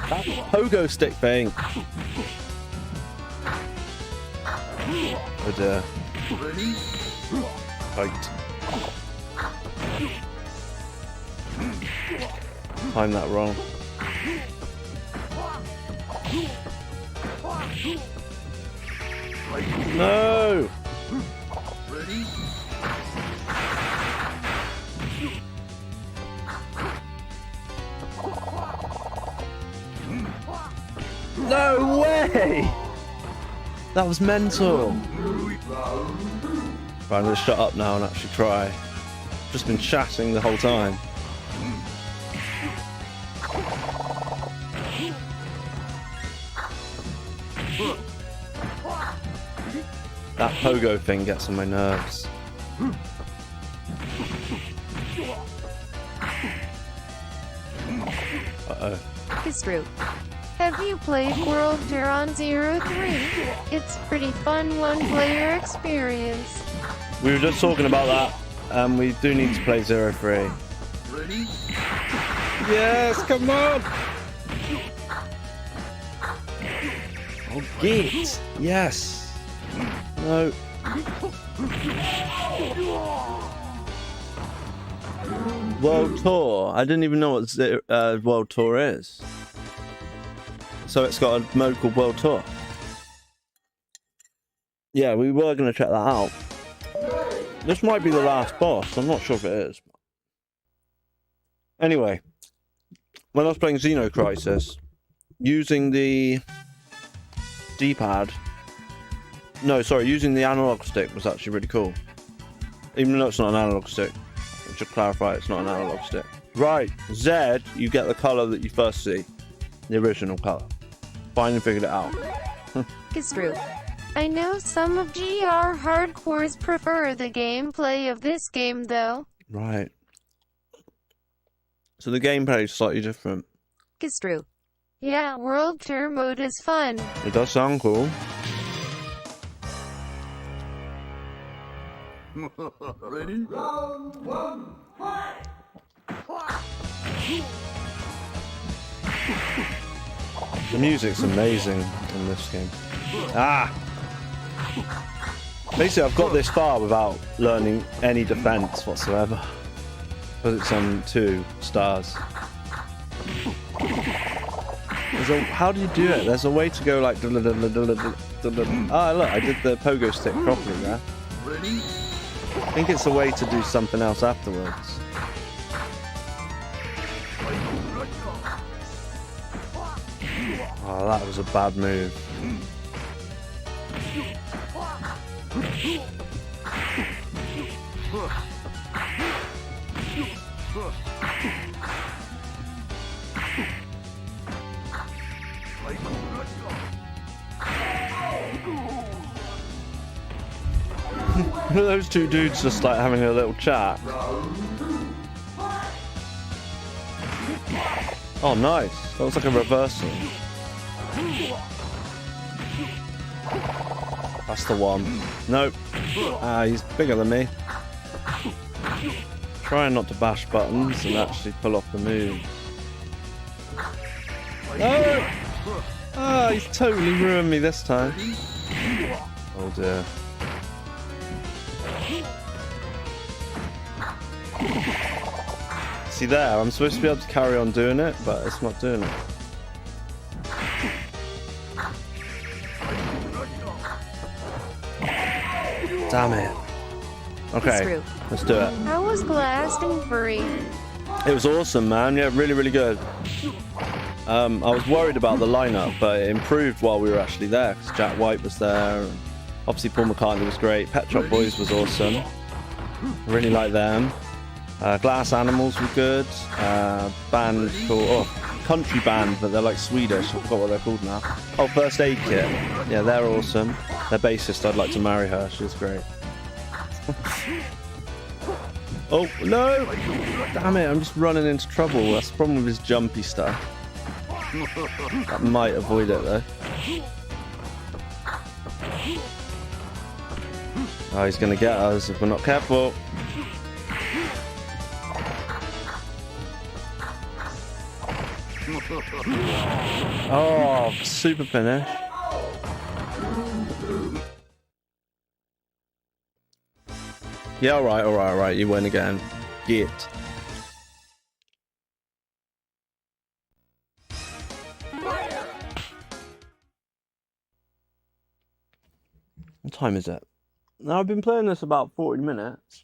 That pogo stick thing. Oh dear. Right. Timed that wrong. No! No way! That was mental. Right, I'm gonna shut up now and actually try. I've just been chatting the whole time. That pogo thing gets on my nerves. Uh-oh. It's true. Have you played World Tour on 03? It's pretty fun one-player experience. We were just talking about that, and we do need to play 03. Ready? Yes, come on! Oh, get! Yes! No. World Tour. I didn't even know what World Tour is. So it's got a mode called World Tour. Yeah, we were going to check that out. This might be the last boss. I'm not sure if it is. Anyway, when I was playing Xenocrisis, using the D-pad... No, sorry, using the analog stick was actually really cool. Even though it's not an analog stick. I should clarify, it's not an analog stick. Right, Z, you get the colour that you first see. The original colour. Finally figured it out. It's true. I know some of GR hardcores prefer the gameplay of this game though. Right. So the gameplay is slightly different. It's true. Yeah, World Tour mode is fun. It does sound cool. Ready? The music's amazing in this game. Ah! Basically, I've got this far without learning any defense whatsoever. Because it's on 2 stars. How do you do it? There's a way to go like... Ah, look, I did the pogo stick properly there. Ready? I think it's a way to do something else afterwards. Oh, that was a bad move. Those 2 dudes just like having a little chat. Oh, nice. That was like a reversal. That's the one. Nope. Ah, he's bigger than me. Trying not to bash buttons and actually pull off the move. No! Ah, he's totally ruined me this time. Oh dear. See there, I'm supposed to be able to carry on doing it, but it's not doing it. Damn it. Okay, let's do it. How was Glastonbury? It was awesome, man. Yeah, really, really good. I was worried about the lineup, but it improved while we were actually there because Jack White was there. And obviously, Paul McCartney was great. Pet Shop Boys was awesome. I really like them. Glass Animals were good. Band called country band, but they're like Swedish. I forgot what they're called now. Oh, First Aid Kit. Yeah, they're awesome. Their bassist, I'd like to marry her. She's great. Oh no! Damn it! I'm just running into trouble. That's the problem with his jumpy stuff. That might avoid it though. Oh, he's gonna get us if we're not careful. Oh, super finish. Yeah, alright. You win again. Get. What time is it? Now, I've been playing this about 40 minutes.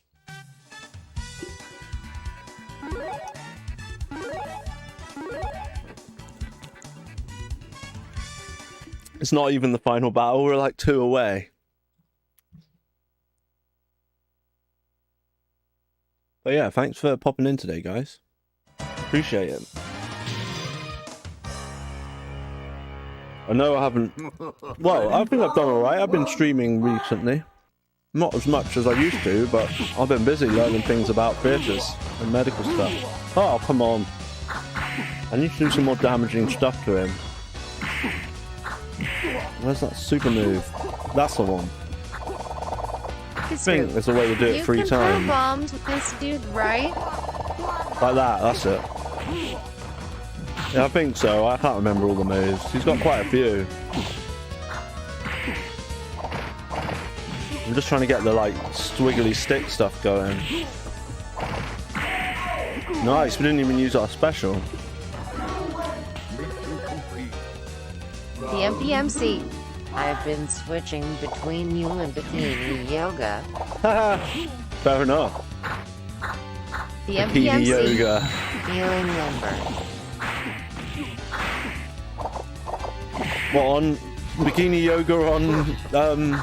It's not even the final battle, we're like 2 away. But yeah, thanks for popping in today, guys. Appreciate it. I know I haven't... Well, I think I've done alright. I've been streaming recently. Not as much as I used to, but I've been busy learning things about theatres and medical stuff. Oh, come on. I need to do some more damaging stuff to him. Where's that super move? That's the one. I think there's a way to do it 3 times. You bombed this dude, right? Like that, that's it. Yeah, I think so. I can't remember all the moves. He's got quite a few. I'm just trying to get the like squiggly stick stuff going. Nice, we didn't even use our special. The MPMC. I've been switching between you and bikini yoga. Fair enough. The Bikini MPMC. yoga. Feeling limber. What, on bikini yoga on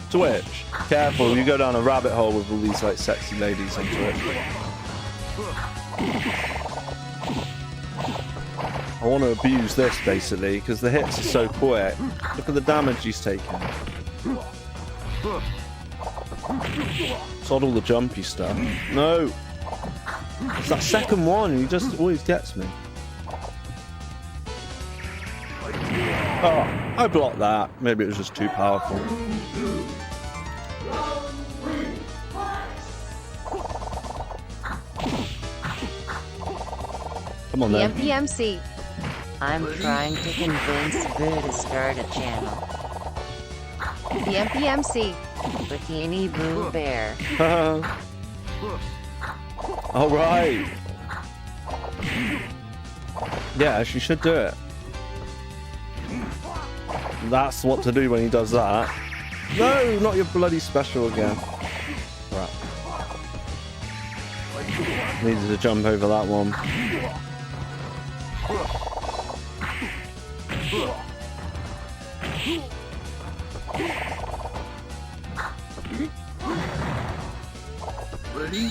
Twitch? Careful, you go down a rabbit hole with all these like sexy ladies on Twitch. I want to abuse this basically because the hits are so quick. Look at the damage he's taking. Sod all the jumpy stuff. No! It's that second one, he just always gets me. Oh, I blocked that. Maybe it was just too powerful. Come on The then. MPMC. I'm trying to convince Boo to start a channel. The MPMC. Bikini Boo Bear. Alright. Yeah, she should do it. That's what to do when he does that. No, not your bloody special again. Right. Needed to jump over that one. Ready?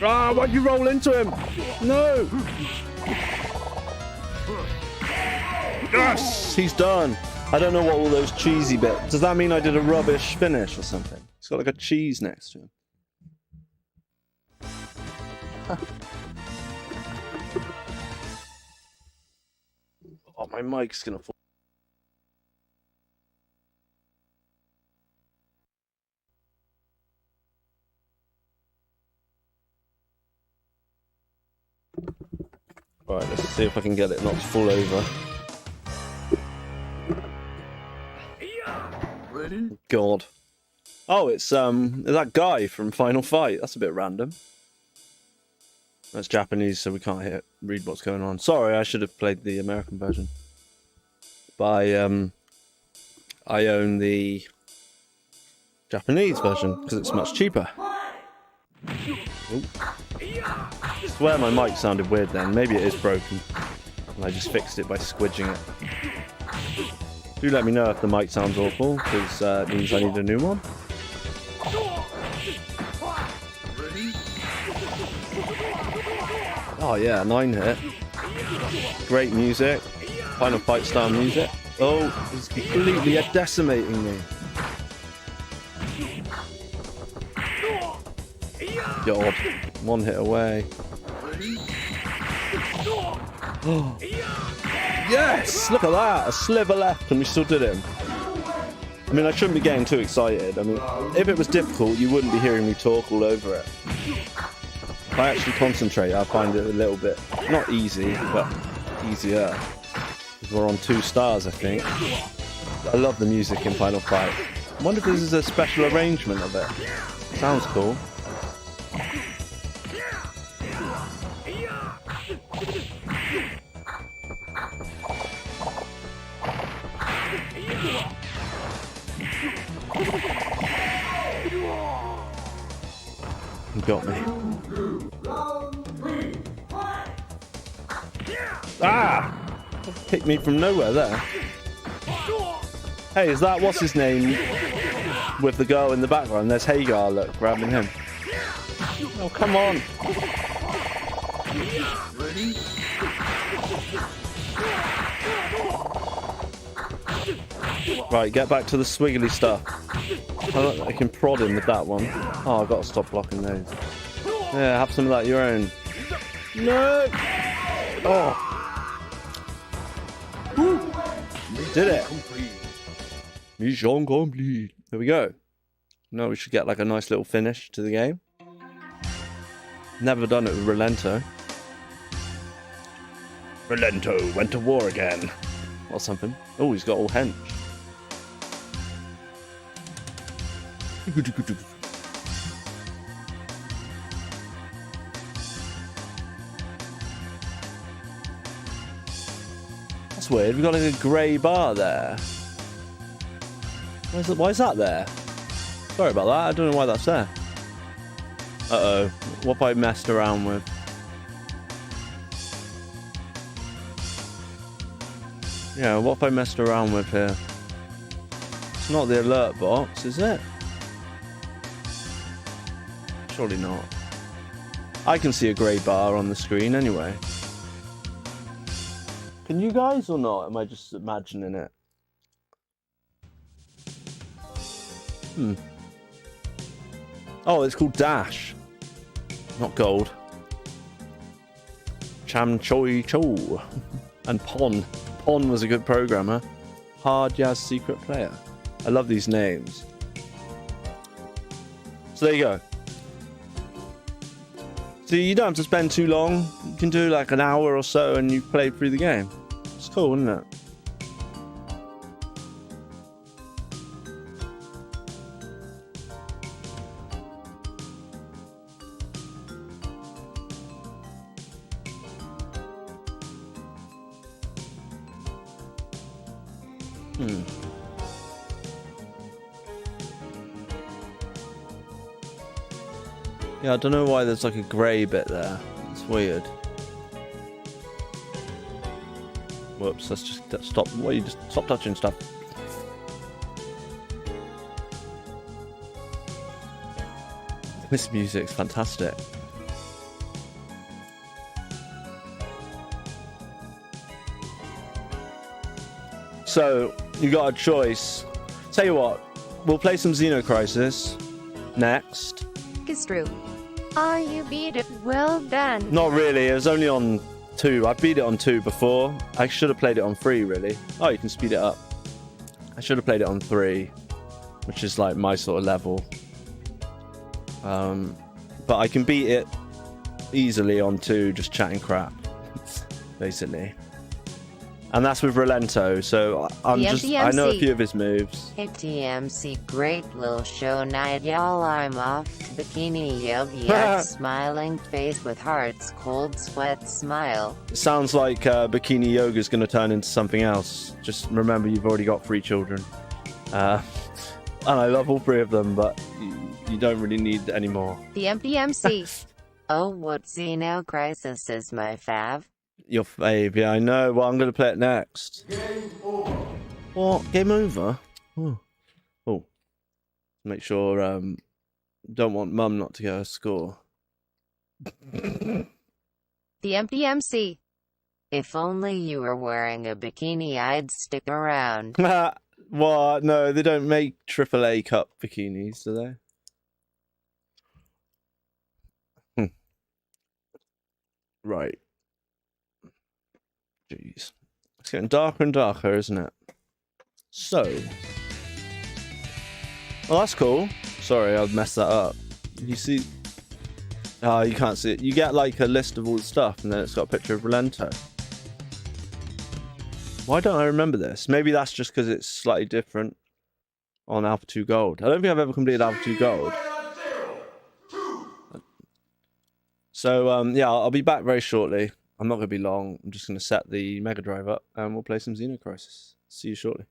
Ah, why'd you roll into him? No! Yes! He's done. I don't know what all those cheesy bits... Does that mean I did a rubbish finish or something? He's got like a cheese next to him. Oh, my mic's gonna fall. Alright, let's see if I can get it not to fall over. Ready? God. Oh, it's that guy from Final Fight. That's a bit random. That's Japanese, so we can't read what's going on. Sorry, I should have played the American version. But I own the Japanese version because it's much cheaper. Ooh. I swear my mic sounded weird then. Maybe it is broken. And I just fixed it by squidging it. Do let me know if the mic sounds awful, because it means I need a new one. Oh yeah, 9-hit. Great music. Final Fight style music. Oh, it's completely decimating me. God, 1 hit away. Oh. Yes! Look at that! A sliver left and we still did it. I mean, I shouldn't be getting too excited. I mean, if it was difficult, you wouldn't be hearing me talk all over it. If I actually concentrate, I find it a little bit, not easy, but easier. We're on 2 stars, I think. I love the music in Final Fight. I wonder if this is a special arrangement of it. Sounds cool. You got me. Ah! Picked me from nowhere there. Hey, is that what's his name with the girl in the background? There's Hagar, look, grabbing him. Oh, come on. Ready? Right, get back to the swiggly stuff. I can prod him with that one. Oh, I've got to stop blocking those. Yeah, have some of that your own. No! Oh! Woo. Did it! Mission complete. There we go. Now we should get like a nice little finish to the game. Never done it with Relento. Relento went to war again. Or something. Oh, he's got all hench. That's weird. We've got like a grey bar there. Why is that there? Sorry about that. I don't know why that's there. Uh-oh. What have I messed around with? Yeah, what have I messed around with here? It's not the alert box, is it? Surely not. I can see a grey bar on the screen anyway. Can you guys or not? Am I just imagining it? Oh, it's called Dash. Not Gold. Cham Choi Cho. And Pon. Pon was a good programmer. Hard Yaz Secret Player. I love these names. So there you go. So you don't have to spend too long. You can do like an hour or so and you've played through the game. It's cool, isn't it? Yeah, I don't know why there's like a grey bit there. It's weird. Whoops, let's just stop. What, you just stop touching stuff. This music's fantastic. So, you got a choice. Tell you what, we'll play some Xenocrisis next. It's true. Oh, you beat it. Well done. Not really, it was only on 2. I beat it on 2 before. I should have played it on 3, really. Oh, you can speed it up. I should have played it on 3, which is like my sort of level. But I can beat it easily on 2, just chatting crap, basically. And that's with Relento, so I know a few of his moves. Hey TMC, great little show night, y'all. I'm off to Bikini Yogi, smiling face with hearts, cold sweat smile. It sounds like Bikini Yoga is going to turn into something else. Just remember, you've already got 3 children. and I love all three of them, but you don't really need any more. The MPMC. Oh, what Xeno Crisis is my fav. Your fave, yeah, I know. Well, I'm going to play it next. Game over. What? Game over? Oh. Oh. Make sure, don't want Mum not to get her score. The MPMC. If only you were wearing a bikini, I'd stick around. What? No, they don't make AAA Cup bikinis, do they? Right. Jeez. It's getting darker and darker, isn't it? So. Well, that's cool. Sorry, I've messed that up. You see... Oh, you can't see it. You get like a list of all the stuff, and then it's got a picture of Relento. Why don't I remember this? Maybe that's just because it's slightly different on Alpha 2 Gold. I don't think I've ever completed Alpha 2 Gold. So, yeah, I'll be back very shortly. I'm not going to be long. I'm just going to set the Mega Drive up, and we'll play some Xeno Crisis. See you shortly.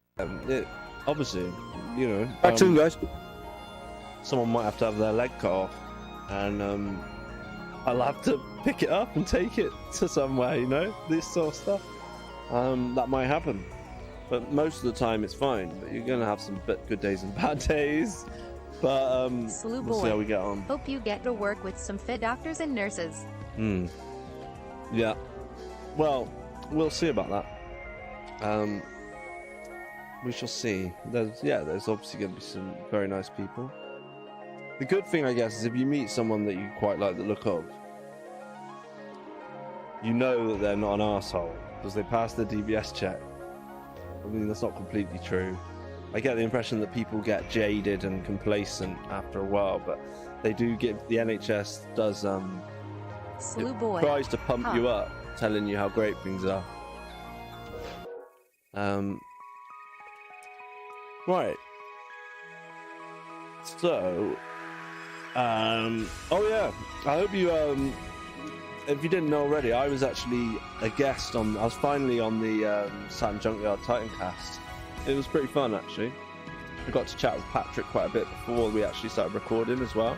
Obviously, you know... Back soon, guys. Someone might have to have their leg cut off, and I'll have to pick it up and take it to somewhere, you know? This sort of stuff. That might happen. But most of the time it's fine. But you're going to have some good days and bad days. But Slew we'll see how we get on. Hope you get to work with some fit doctors and nurses. Yeah. Well, we'll see about that. We shall see. There's obviously going to be some very nice people. The good thing, I guess, is if you meet someone that you quite like the look of, you know that they're not an arsehole because they passed the DBS check. I mean, that's not completely true. I get the impression that people get jaded and complacent after a while, but they do get... The NHS does, Slew boy. tries to pump you up, telling you how great things are. Right. So... oh yeah, I hope you, if you didn't know already, I was actually a guest on... I was finally on the Saturn Junkyard Titancast. It was pretty fun, actually. I got to chat with Patrick quite a bit before we actually started recording as well.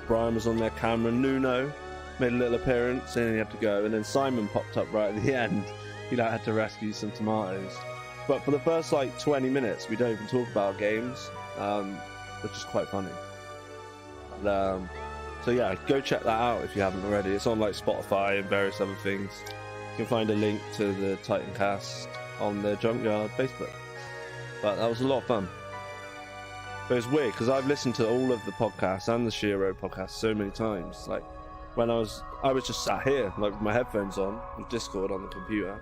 Brian was on their camera. Nuno made a little appearance and he had to go. And then Simon popped up right at the end. He had to rescue some tomatoes. But for the first, 20 minutes, we don't even talk about games, which is quite funny. And, so yeah, go check that out if you haven't already. It's on, Spotify and various other things. You can find a link to the Titancast on the Junkyard Facebook. But that was a lot of fun. But it's weird because I've listened to all of the podcasts and the Shiro podcast so many times. When I was just sat here, with my headphones on, with Discord on the computer,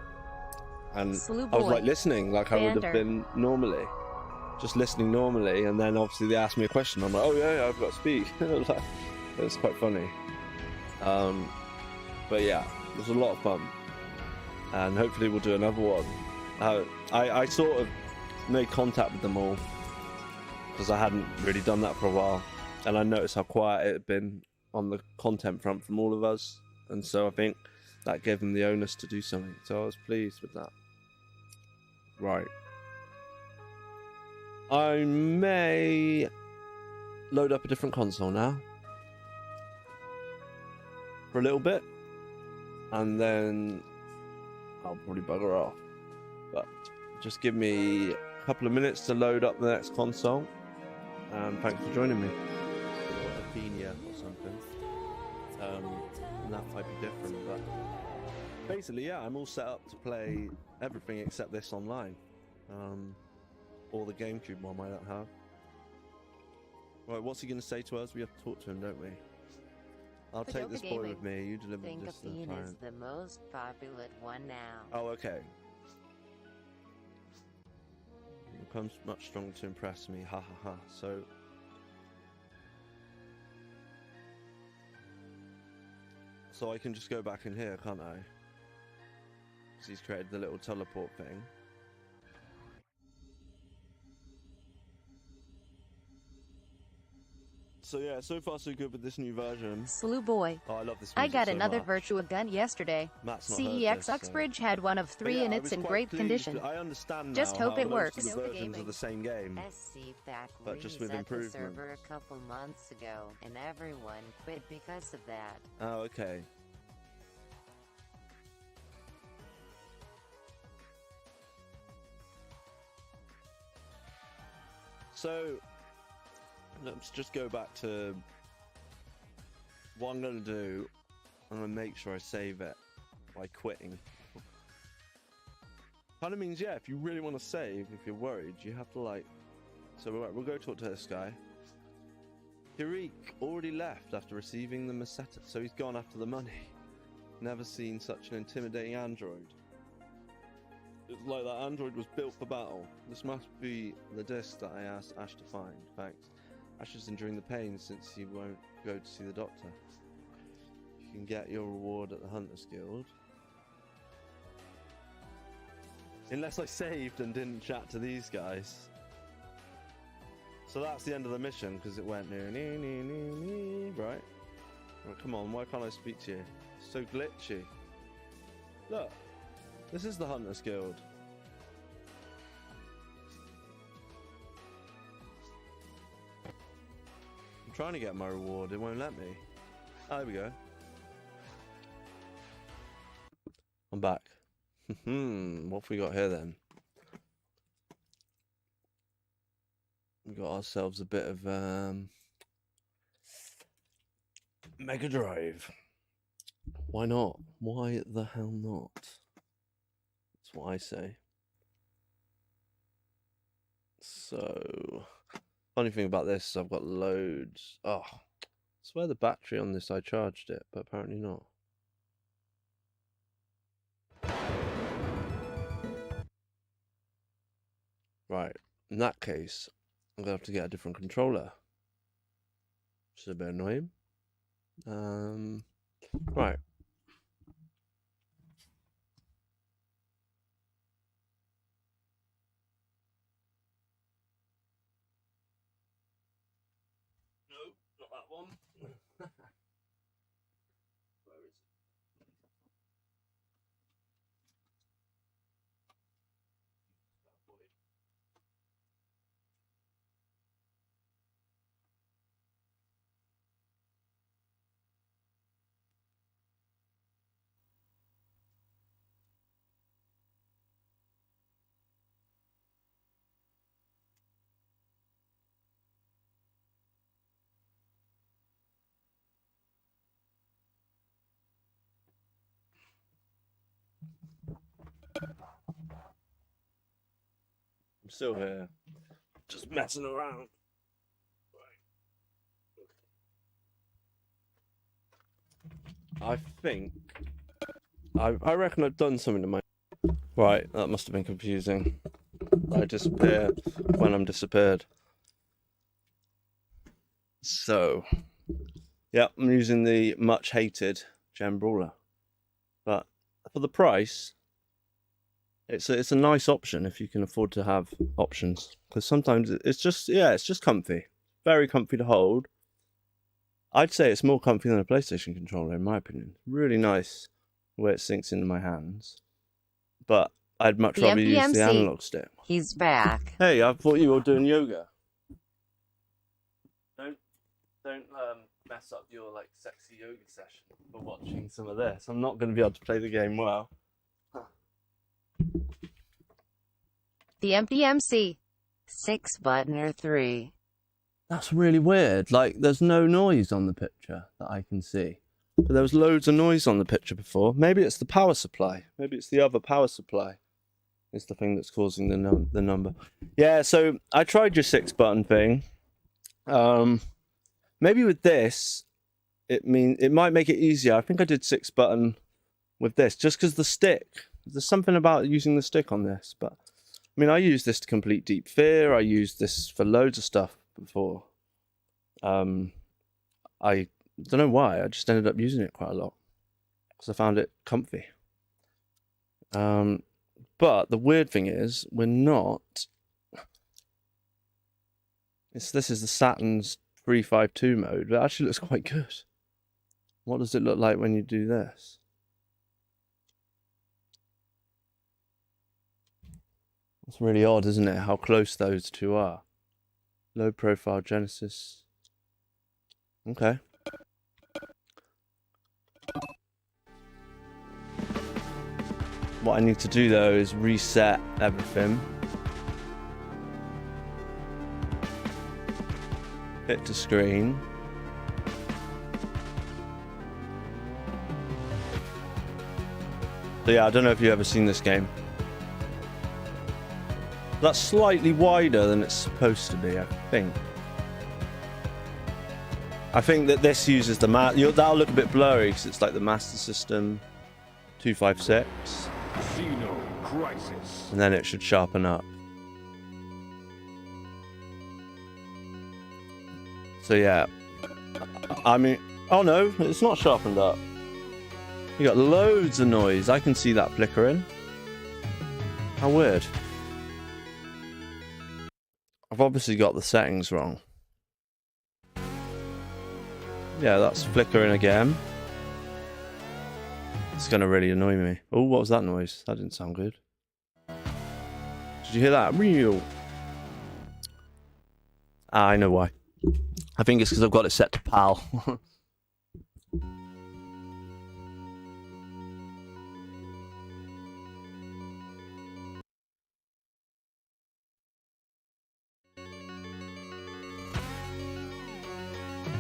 and I was listening like I would have been normally, just listening normally. And then obviously they asked me a question. I'm like, oh yeah, I've got to speak. It was quite funny. But yeah, it was a lot of fun, and hopefully we'll do another one. I sort of made contact with them all because I hadn't really done that for a while, and I noticed how quiet it had been on the content front from all of us, and so I think that gave them the onus to do something, so I was pleased with that. Right, I may load up a different console now for a little bit, and then I'll probably bugger off, but just give me a couple of minutes to load up the next console, and thanks for joining me. Or Athenia or something. And that might be different, but basically, yeah, I'm all set up to play everything except this online. Or the GameCube one I don't have. Right, what's he going to say to us? We have to talk to him, don't we? I'll take this boy with me. You deliver this to the client. is the most popular one now. Oh, okay. It becomes much stronger to impress me. Ha ha ha. So I can just go back in here, can't I? Because he's created the little teleport thing. So yeah, so far so good with this new version. Slew boy. Oh, I love this music I got so another much. Virtua gun yesterday. Matt's not heard CEX this, so- Uxbridge had one of 3 But yeah, and I it's was in quite great pleased. condition. I understand Just now hope how it most works. of the versions of the same game, SC Factories but just with at the improvements. server a couple months ago, and everyone quit because of that. Oh, okay. So, let's just go back to what I'm going to do. I'm going to make sure I save it by quitting. Kind of means, yeah, if you really want to save, if you're worried, you have to like... So we'll go talk to this guy. Hirik already left after receiving the Meseta, so he's gone after the money. Never seen such an intimidating android. It's like that android was built for battle. This must be the disc that I asked Ash to find. Thanks. Ash is enduring the pain since he won't go to see the doctor. You can get your reward at the Hunters Guild. Unless I saved and didn't chat to these guys. So that's the end of the mission, because it went right? Well, come on, why can't I speak to you? It's so glitchy. Look, this is the Hunters Guild. I'm trying to get my reward, it won't let me. Oh, there we go. I'm back. What have we got here then? We got ourselves a bit of Mega Drive. Why not? Why the hell not? That's what I say. So, funny thing about this, I've got loads. Oh, I swear the battery on this I charged it, but apparently not. Right, in that case, I'm gonna have to get a different controller, which is a bit annoying. Right. No, not that one. Where is it? I'm still here, just messing around. I think I reckon I've done something to my... Right, that must have been confusing. I disappear when I'm disappeared. So, yeah, I'm using the much hated Gem Brawler, but for the price, it's a nice option if you can afford to have options. Because sometimes it's just comfy, very comfy to hold. I'd say it's more comfy than a PlayStation controller, in my opinion. Really nice the way it sinks into my hands. But I'd much rather use the analog stick. He's back. Hey, I thought you were doing yoga. Don't mess up your like sexy yoga session for watching some of this. I'm not going to be able to play the game well. The MPMC. 6 button or 3. That's really weird. Like, there's no noise on the picture that I can see. But there was loads of noise on the picture before. Maybe it's the power supply. Maybe it's the other power supply. It's the thing that's causing the number. Yeah, so I tried your 6 button thing. Maybe with this, it might make it easier. I think I did 6 button with this, just because the stick. There's something about using the stick on this, but I mean, I used this to complete Deep Fear. I used this for loads of stuff before. I don't know why. I just ended up using it quite a lot because I found it comfy. But the weird thing is, we're not. This is the Saturn's 352 mode, but it actually looks quite good. What does it look like when you do this? It's really odd, isn't it, how close those two are? Low profile Genesis. Okay. What I need to do though is reset everything. Hit to screen. So yeah, I don't know if you've ever seen this game. That's slightly wider than it's supposed to be, I think. I think that this uses the that'll look a bit blurry because it's like the Master System 256. And then it should sharpen up. So yeah. I mean, oh no, it's not sharpened up. You got loads of noise. I can see that flickering. How weird. I've obviously got the settings wrong. Yeah, that's flickering again. It's gonna really annoy me. Oh, what was that noise? That didn't sound good. Did you hear that? Real. I know why. I think it's because I've got it set to PAL.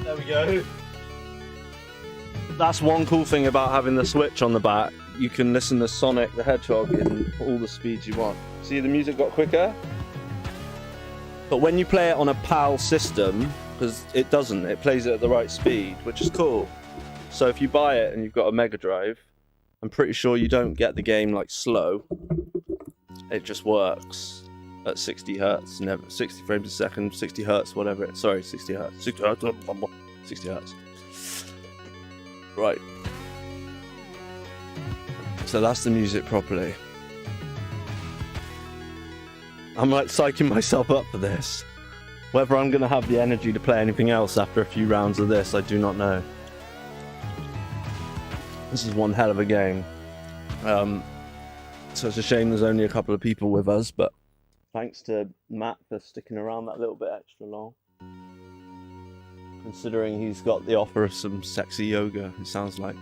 There we go. That's one cool thing about having the Switch on the back. You can listen to Sonic the Hedgehog in all the speeds you want. See, the music got quicker? But when you play it on a PAL system, because it doesn't, it plays it at the right speed, which is cool. So if you buy it and you've got a Mega Drive, I'm pretty sure you don't get the game like slow. It just works at 60 hertz, never 60 frames a second, 60 hertz, whatever it. Sorry, 60 hertz, 60 hertz, 60 hertz. Right. So that's the music properly. I'm like psyching myself up for this. Whether I'm gonna have the energy to play anything else after a few rounds of this, I do not know. This is one hell of a game. So it's a shame there's only a couple of people with us, but thanks to Matt for sticking around that little bit extra long. Considering he's got the offer of some sexy yoga, it sounds like.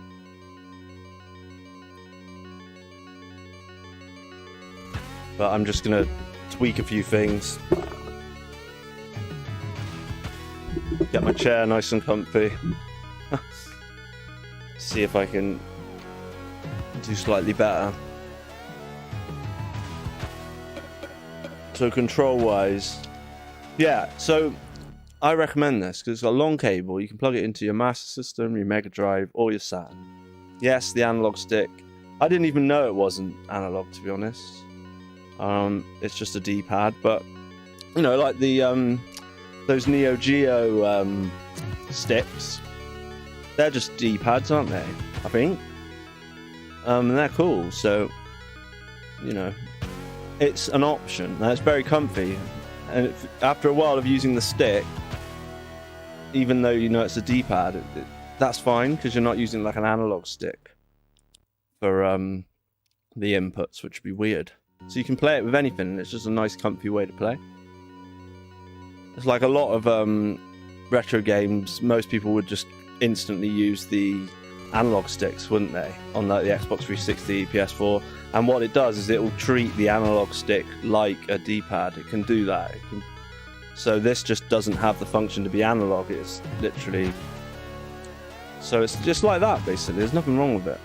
But I'm just gonna tweak a few things. Get my chair nice and comfy. See if I can do slightly better. So control wise, yeah, so I recommend this because it's got a long cable. You can plug it into your Master System, your Mega Drive, or your Saturn. Yes, the analog stick. I didn't even know it wasn't analog, to be honest. It's just a D-pad, but you know, like the those Neo Geo sticks, they're just D-pads, aren't they? I think, and they're cool. So you know, it's an option, and it's very comfy. And after a while of using the stick, even though you know it's a D-pad, that's fine because you're not using like an analog stick for the inputs, which would be weird. So you can play it with anything, and it's just a nice, comfy way to play. It's like a lot of retro games. Most people would just instantly use the analog sticks, wouldn't they, on like the Xbox 360, PS4? And what it does is it will treat the analog stick like a D-pad. It can do that. So this just doesn't have the function to be analog. It's literally... So it's just like that, basically. There's nothing wrong with it.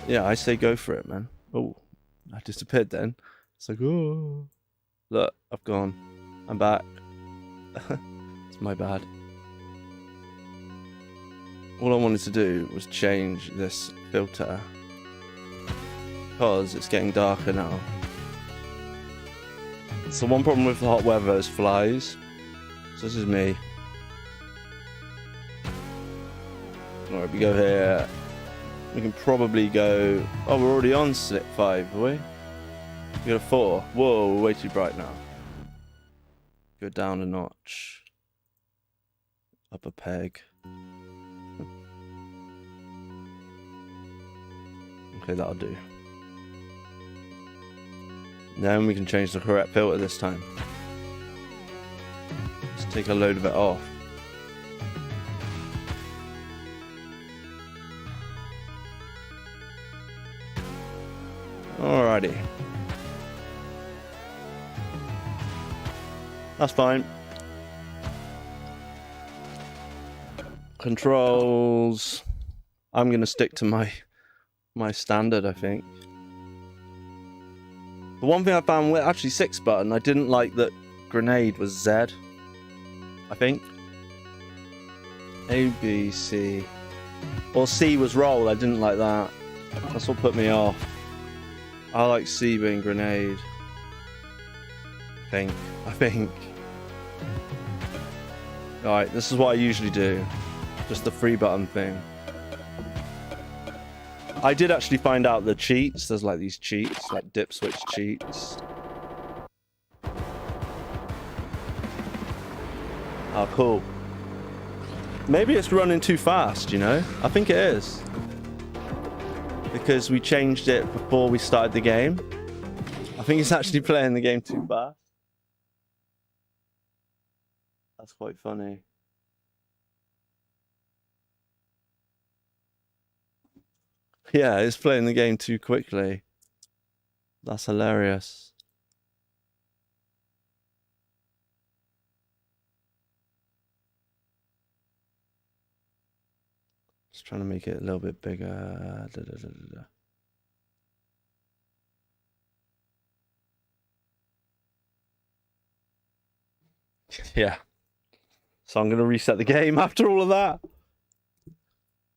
Yeah, I say go for it, man. Oh, I disappeared then. It's like, oh. Look, I've gone. I'm back. It's my bad. All I wanted to do was change this filter because it's getting darker now. So one problem with the hot weather is flies. So this is me. Alright, we go here. We can probably go... Oh, we're already on slip 5, are we? We got a 4. Whoa, we're way too bright now. Go down a notch. Up a peg. Okay, that'll do. Then we can change the correct filter this time. Let's take a load of it off. Alrighty. That's fine. Controls. I'm gonna stick to my standard, I think. The one thing I found with actually 6 button, I didn't like that grenade was Z. I think. A, B, C. Or C was roll, I didn't like that. That's what put me off. I like C being grenade. I think. Alright, this is what I usually do. Just the 3 button thing. I did actually find out the cheats. There's like these cheats, like dip switch cheats. Oh, cool. Maybe it's running too fast, you know? I think it is. Because we changed it before we started the game. I think it's actually playing the game too fast. That's quite funny. Yeah, it's playing the game too quickly. That's hilarious. Just trying to make it a little bit bigger. Yeah. So I'm going to reset the game after all of that.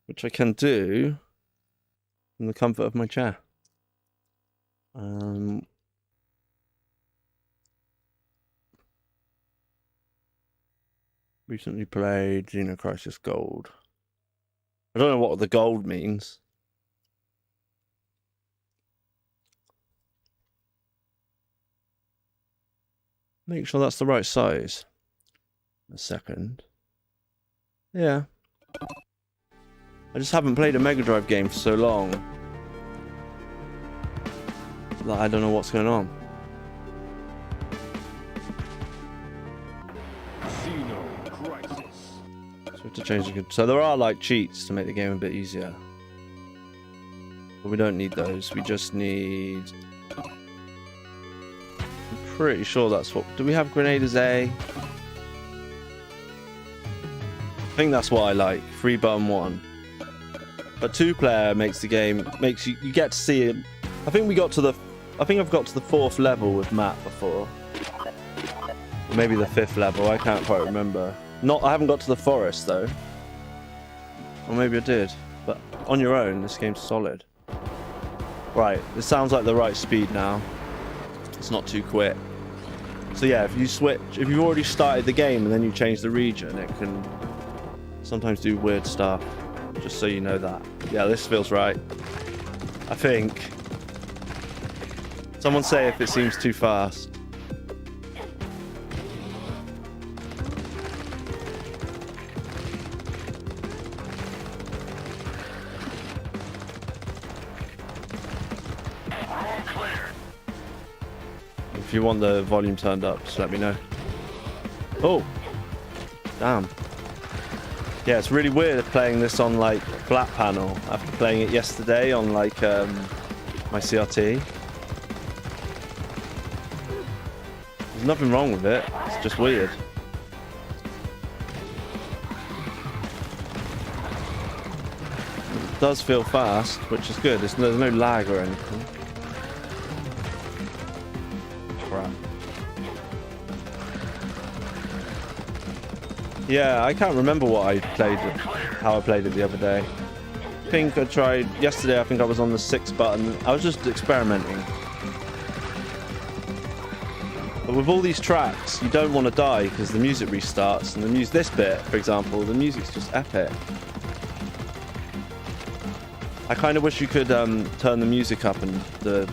Which I can do in the comfort of my chair. Recently played Xeno Crisis Gold. I don't know what the gold means. Make sure that's the right size. A second. Yeah. I just haven't played a Mega Drive game for so long that I don't know what's going on. So we have to change the... So there are like cheats to make the game a bit easier. But we don't need those. We just need... I'm pretty sure that's what... Do we have grenade as A? I think that's what I like. 3 button 1. But 2-player makes the game... Makes you get to see it. I think we got to the... I think I've got to the 4th level with Matt before. Or maybe the 5th level. I can't quite remember. I haven't got to the forest though. Or maybe I did. But on your own, this game's solid. Right, this sounds like the right speed now. It's not too quick. So yeah, if you switch, if you've already started the game and then you change the region, it can sometimes do weird stuff. Just so you know that. Yeah, this feels right. I think. Someone say if it seems too fast. If you want the volume turned up, just let me know. Oh! Damn. Yeah, it's really weird playing this on like flat panel after playing it yesterday on like my CRT. There's nothing wrong with it, it's just weird. It does feel fast, which is good. There's no lag or anything. Crap. Yeah, I can't remember what I played, how I played it the other day. I think I tried yesterday. I think I was on the 6 button. I was just experimenting. But with all these tracks, you don't want to die because the music restarts, and this bit, for example, the music's just epic. I kind of wish you could turn the music up and the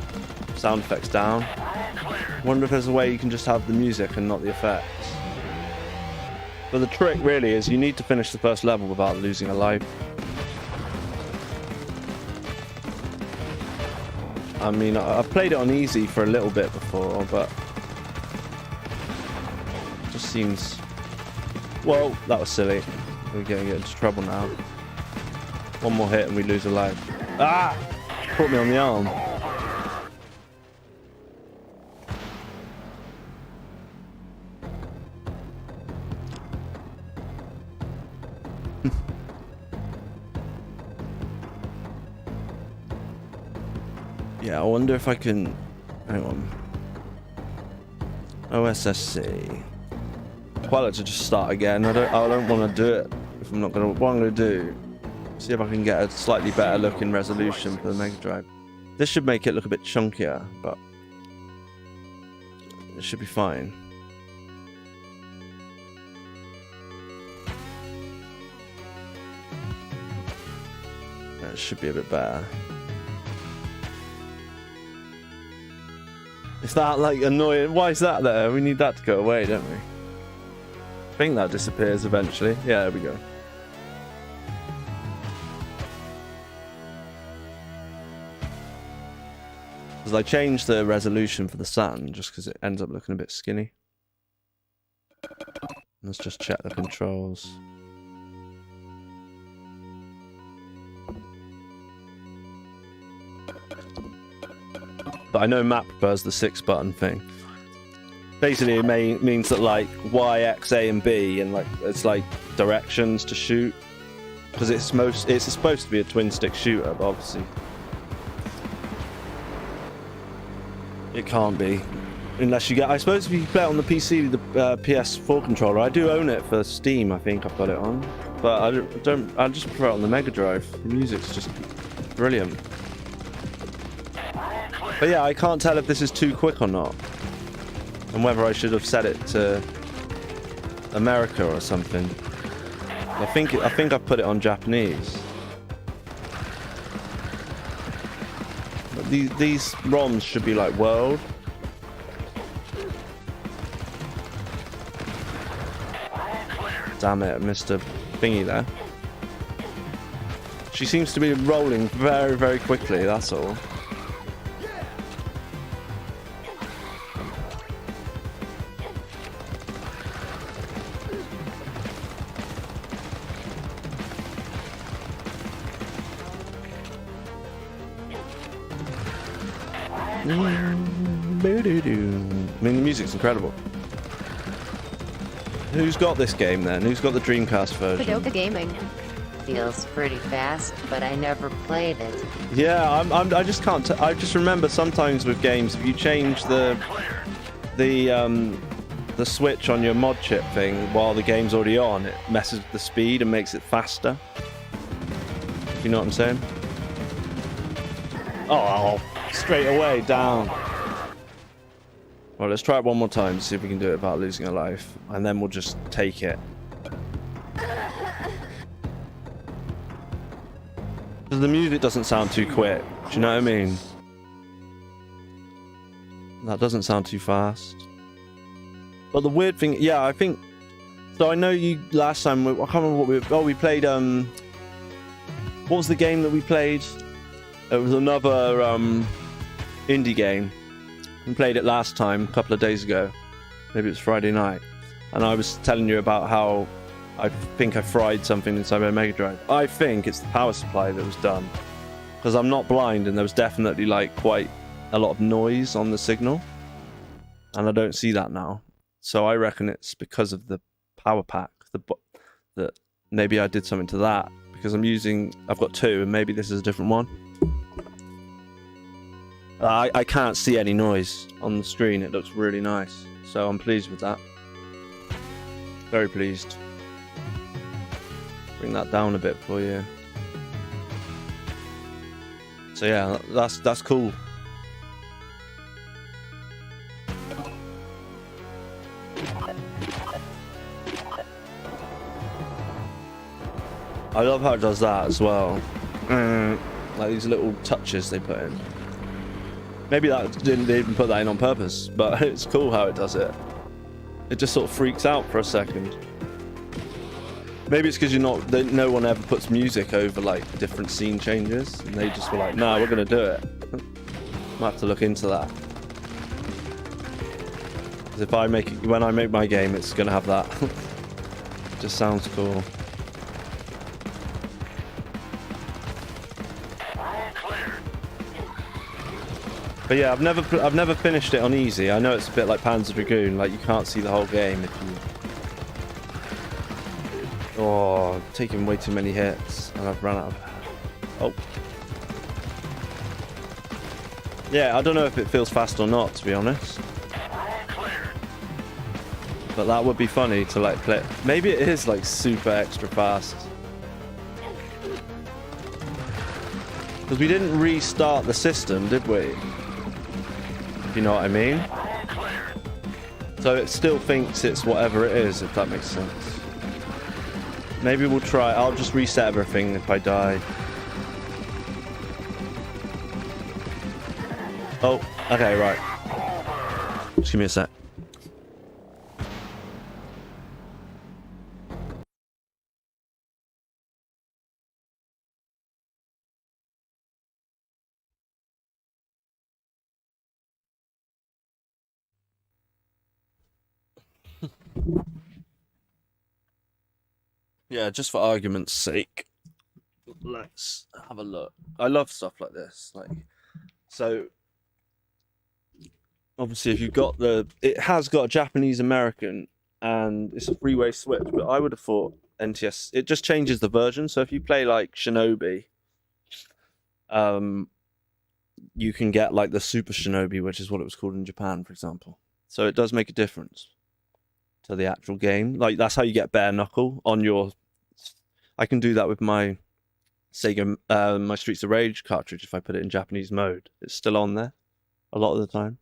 sound effects down. I wonder if there's a way you can just have the music and not the effects. But the trick really is you need to finish the first level without losing a life. I mean, I've played it on easy for a little bit before, but it just seems... Well, that was silly. We're going to get into trouble now. One more hit and we lose a life. Ah! Caught me on the arm. Yeah, I wonder if I can... Hang on. OSSC. Quite like to just start again. I don't want to do it if I'm not gonna. What I'm gonna do, see if I can get a slightly better looking resolution for the Mega Drive. This should make it look a bit chunkier, but it should be fine. It should be a bit better. Is that like annoying? Why is that there? We need that to go away, don't we? I think that disappears eventually. Yeah, there we go. Because I changed the resolution for the Saturn just because it ends up looking a bit skinny. Let's just check the controls. But I know Matt prefers the 6-button thing. Basically, it means that like Y, X, A, and B, and like it's like directions to shoot. Because it's supposed to be a twin-stick shooter, but obviously it can't be, unless you get. I suppose if you play it on the PC, the PS4 controller. I do own it for Steam. I think I've got it on, but I don't. I just prefer it on the Mega Drive. The music's just brilliant. But yeah, I can't tell if this is too quick or not, and whether I should have set it to America or something. I think I've put it on Japanese. But these ROMs should be like world. Damn it, Mr. Thingy there. She seems to be rolling very, very quickly, that's all. I mean, the music's incredible. Who's got this game then? Who's got the Dreamcast version? Padoka Gaming. Feels pretty fast, but I never played it. Yeah, I just can't. I just remember sometimes with games, if you change the switch on your mod chip thing while the game's already on, it messes with the speed and makes it faster. You know what I'm saying? Oh, straight away down. Well, let's try it one more time to see if we can do it without losing a life, and then we'll just take it. Because the music doesn't sound too quick. Do you know what I mean? That doesn't sound too fast. But the weird thing, yeah, I think. So I know you last time. I can't remember what we played. What was the game that we played? It was another indie game. We played it last time, a couple of days ago. Maybe it was Friday night. And I was telling you about how I think I fried something inside my Mega Drive. I think it's the power supply that was done. Because I'm not blind, and there was definitely like quite a lot of noise on the signal. And I don't see that now. So I reckon it's because of the power pack. That maybe I did something to that. Because I've got two, and maybe this is a different one. I can't see any noise on the screen. It looks really nice. So I'm pleased with that. Very pleased. Bring that down a bit for you. So yeah, that's cool. I love how it does that as well. Like these little touches they put in. Maybe they didn't put that in on purpose, but it's cool how it does it. It just sort of freaks out for a second. Maybe it's because no one ever puts music over like different scene changes, and they just were like, "No, we're gonna do it." Might have to look into that. Because if when I make my game, it's gonna have that. Just sounds cool. But yeah, I've never finished it on easy. I know it's a bit like Panzer Dragoon, like you can't see the whole game if you. Oh, taking way too many hits, and I've run out of. Oh. Yeah, I don't know if it feels fast or not, to be honest. But that would be funny to like play. Maybe it is like super extra fast. Because we didn't restart the system, did we? If you know what I mean. So it still thinks it's whatever it is, if that makes sense. Maybe we'll try. I'll just reset everything if I die. Oh, okay, right. Just give me a sec. Yeah, just for argument's sake, let's have a look. I love stuff like this. Like, so obviously, if you've got it has got a Japanese American, and it's a three-way switch. But I would have thought NTS. It just changes the version. So if you play like Shinobi, you can get like the Super Shinobi, which is what it was called in Japan, for example. So it does make a difference to the actual game. Like that's how you get bare knuckle on your. I can do that with my Sega, my Streets of Rage cartridge. If I put it in Japanese mode, it's still on there a lot of the time,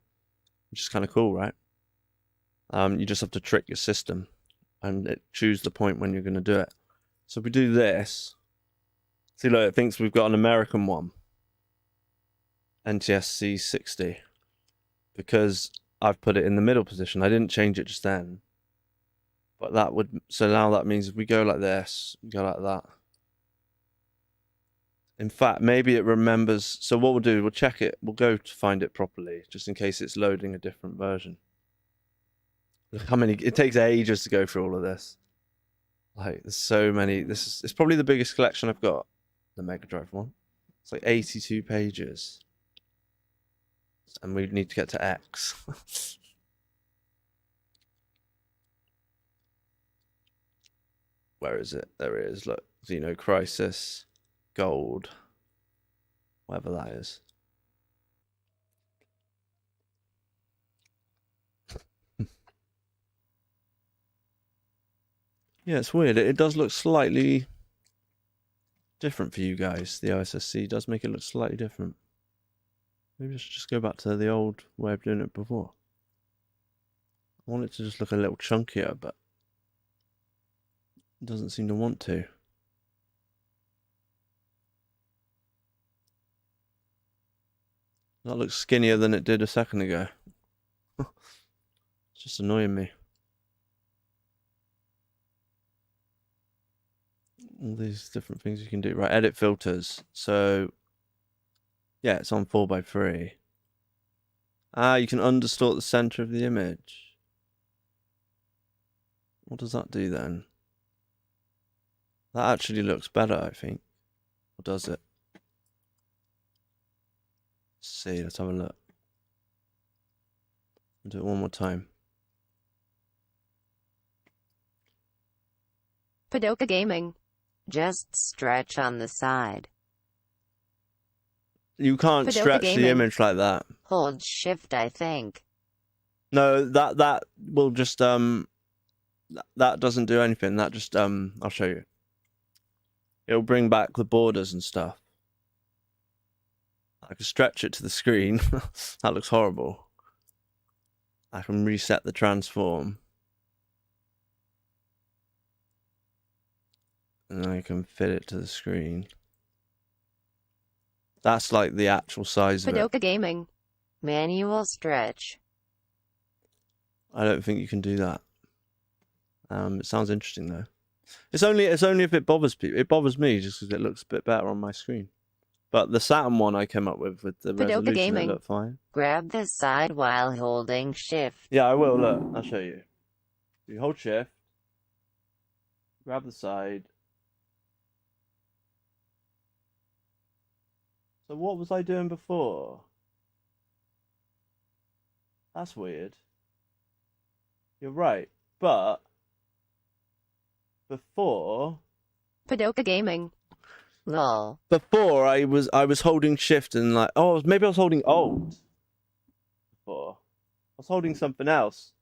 which is kind of cool, right? You just have to trick your system and choose the point when you're going to do it. So if we do this, see, look, it thinks we've got an American one, NTSC 60, because I've put it in the middle position. I didn't change it just then. But that would, so now that means if we go like this, go like that. In fact, maybe it remembers, so what we'll do, we'll check it, we'll go to find it properly, just in case it's loading a different version. Look how many, it takes ages to go through all of this. Like, there's so many, it's probably the biggest collection I've got, the Mega Drive one. It's like 82 pages. And we need to get to X. Where is it? There it is. Look, Xeno Crisis, Gold, whatever that is. Yeah, it's weird. It does look slightly different for you guys. The OSSC does make it look slightly different. Maybe I should just go back to the old way of doing it before. I want it to just look a little chunkier, but it doesn't seem to want to. That looks skinnier than it did a second ago. It's just annoying me. All these different things you can do. Right, edit filters. So, yeah, it's on 4x3. Ah, you can underdistort the center of the image. What does that do then? That actually looks better, I think. Or does it? Let's see, let's have a look. I'll do it one more time. Padoka Gaming. Just stretch on the side. You can't Padoka stretch Gaming. the image like that. Hold shift, I think. No, that will just that doesn't do anything. That just I'll show you. It'll bring back the borders and stuff. I can stretch it to the screen. That looks horrible. I can reset the transform. And I can fit it to the screen. That's like the actual size of it. Padoka Gaming. Manual stretch. I don't think you can do that. It sounds interesting though. It's only if it bothers people. It bothers me just because it looks a bit better on my screen. But the Saturn one I came up with the resolution, Gaming. it looked fine. Grab the side while holding shift. Yeah, I will. Look, I'll show you. You hold shift, grab the side. So what was I doing before? That's weird. You're right, but before Gaming. Lol. Before I was holding shift and like maybe I was holding alt. Before I was holding something else.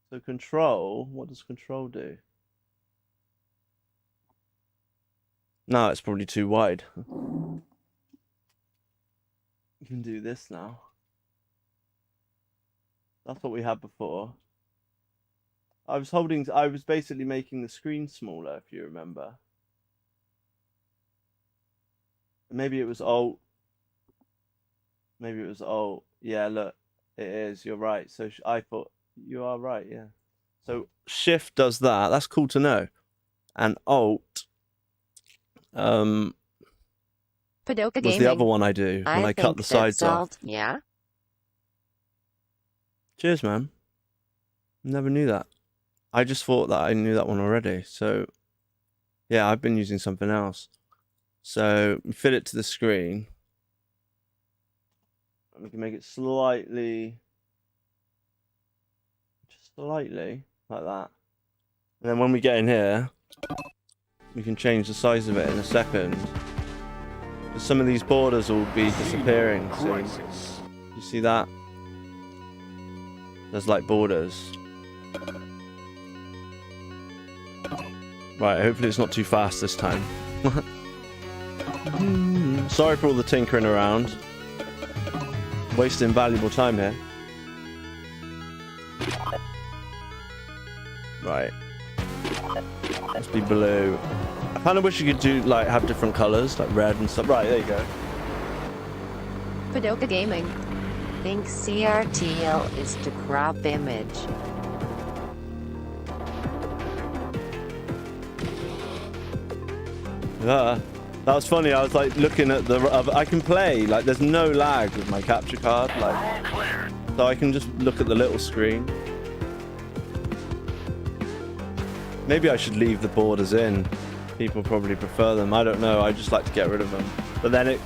So control, what does control do? No, it's probably too wide. You can do this now. That's what we had before. I was basically making the screen smaller, if you remember. Maybe it was alt. Maybe it was alt. Yeah, look, it is. You're right. So I thought you are right. Yeah. So shift does that. That's cool to know. And alt was the other one I do when I cut the sides off. Yeah. Cheers, man. Never knew that. I just thought that I knew that one already. So yeah, I've been using something else. So we fit it to the screen. And we can make it just slightly like that. And then when we get in here, we can change the size of it in a second. Because some of these borders will be disappearing soon. You see that? There's like borders. Right, hopefully it's not too fast this time. Sorry for all the tinkering around. Wasting valuable time here. Right. Must be blue. I kind of wish you could do have different colors, like red and stuff. Right, there you go. Padoka Gaming. Think CRTL is to crop image. Yeah. That was funny. I was like looking at the. I can play there's no lag with my capture card, so I can just look at the little screen. Maybe I should leave the borders in. People probably prefer them. I don't know. I just like to get rid of them. But then it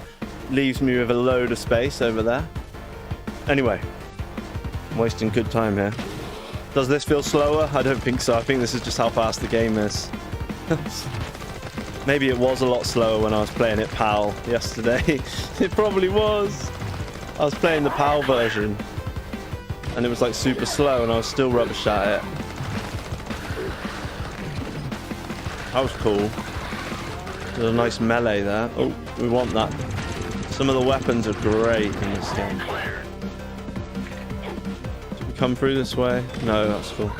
leaves me with a load of space over there. Anyway, I'm wasting good time here. Does this feel slower? I don't think so. I think this is just how fast the game is. Maybe it was a lot slower when I was playing it PAL yesterday. It probably was. I was playing the PAL version and it was like super slow and I was still rubbish at it. That was cool. There's a nice melee there. Oh, we want that. Some of the weapons are great in this game. Did we come through this way? No, that's cool.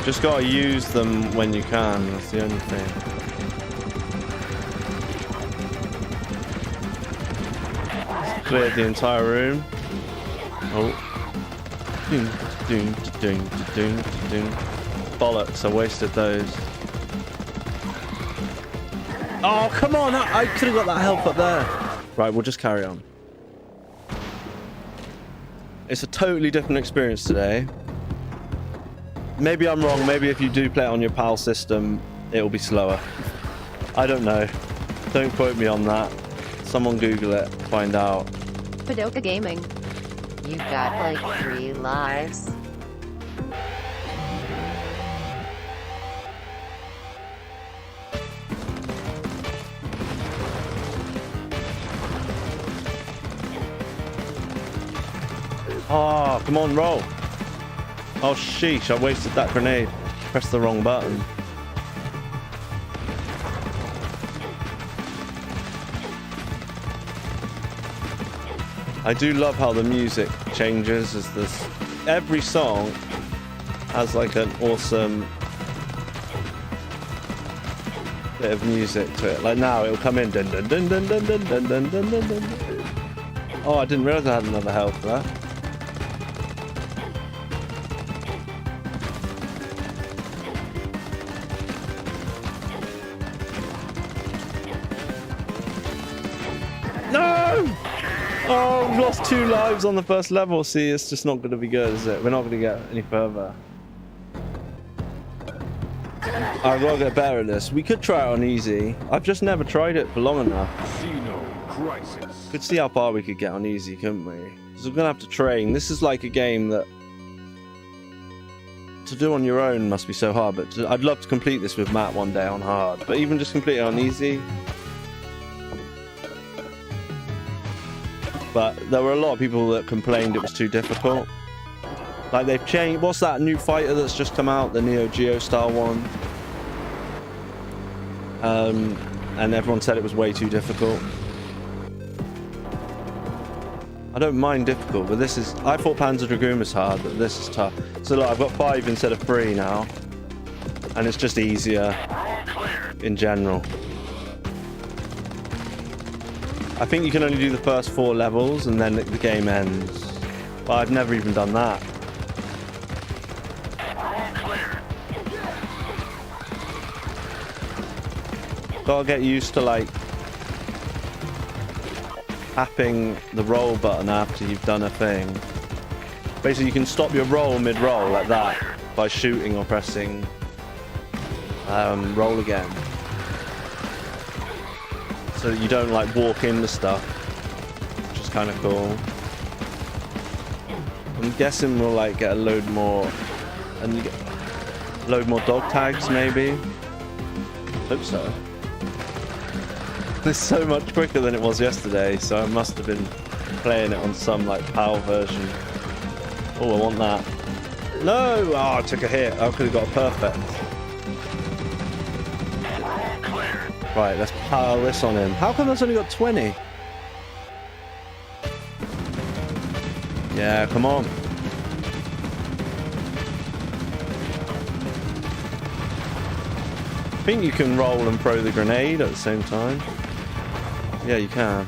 Just gotta use them when you can, that's the only thing. Cleared the entire room. Oh. Bollocks, I wasted those. Oh, come on! I could have got that health up there. Right, we'll just carry on. It's a totally different experience today. Maybe I'm wrong. Maybe if you do play it on your PAL system, it'll be slower. I don't know. Don't quote me on that. Someone Google it. Find out. Padoka Gaming. You got like 3 lives. Oh, come on, roll. Oh, sheesh, I wasted that grenade. Pressed the wrong button. I do love how the music changes as this. Every song has like an awesome bit of music to it. Like now it'll come in. Dun, dun, dun, dun, dun, dun, dun, dun, dun, dun, dun. Oh, I didn't realize I had another health there. Oh, we've lost 2 lives on the first level. See, it's just not going to be good, is it? We're not going to get any further. I've got to get better at this. We could try it on easy. I've just never tried it for long enough. Crisis. Could see how far we could get on easy, couldn't we? Because we're going to have to train. This is like a game that to do on your own must be so hard. But I'd love to complete this with Matt one day on hard. But even just complete it on easy. But there were a lot of people that complained it was too difficult. Like they've changed. What's that new fighter that's just come out? The Neo Geo style one. And everyone said it was way too difficult. I don't mind difficult, but this is... I thought Panzer Dragoon was hard, but this is tough. So look, I've got 5 instead of 3 now. And it's just easier in general. I think you can only do the first 4 levels and then the game ends. But I've never even done that. Gotta get used to like tapping the roll button after you've done a thing. Basically you can stop your roll mid-roll like that by shooting or pressing roll again. So that you don't like walk into stuff, which is kind of cool. I'm guessing we'll like get a load more, and you get a load more dog tags maybe. Hope so. It's so much quicker than it was yesterday, so I must have been playing it on some like PAL version. Oh, I want that. No! Oh, I took a hit. I could have got a perfect. Right, let's pile this on him. How come that's only got 20? Yeah, come on. I think you can roll and throw the grenade at the same time. Yeah, you can.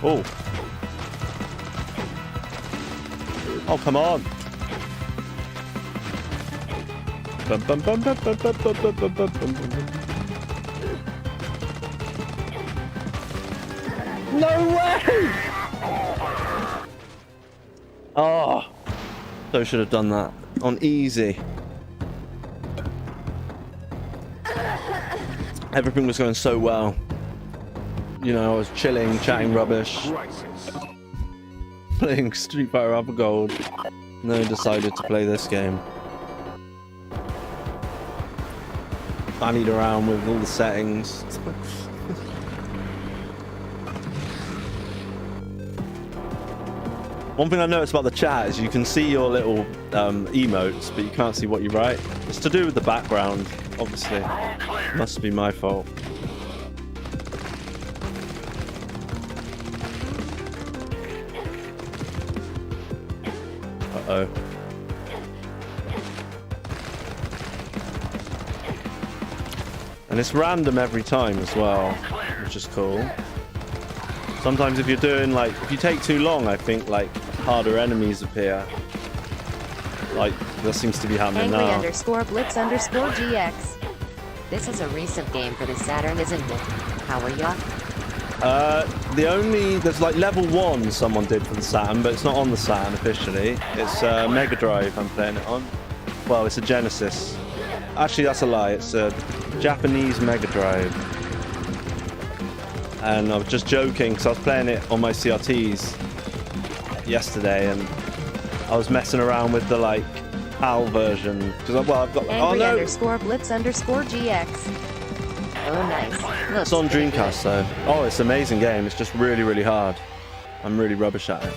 Oh. Oh, come on. Bum, bum, bum, bum, bum, bum, bum, bum, bum, bum, bum. No way! Oh, so should have done that on easy. Everything was going so well. You know, I was chilling, chatting rubbish, playing Street Fighter Alpha Gold, and then I decided to play this game. Fannied around with all the settings. One thing I noticed about the chat is you can see your little emotes, but you can't see what you write. It's to do with the background, obviously. Must be my fault. Uh-oh. And it's random every time as well, which is cool. Sometimes if you're doing like, if you take too long, I think like harder enemies appear. Like that seems to be happening Angry now. _blitz_GX. This is a recent game for the Saturn, isn't it? How are ya? There's like level 1 someone did for the Saturn, but it's not on the Saturn officially. It's Mega Drive I'm playing it on. Well, it's a Genesis. Actually, that's a lie. It's a Japanese Mega Drive. And I was just joking because I was playing it on my CRTs yesterday, and I was messing around with the like PAL version because I've got. Angry _blitz_GX. Oh, nice. Looks it's on Dreamcast though. Oh, it's an amazing game. It's just really, really hard. I'm really rubbish at it.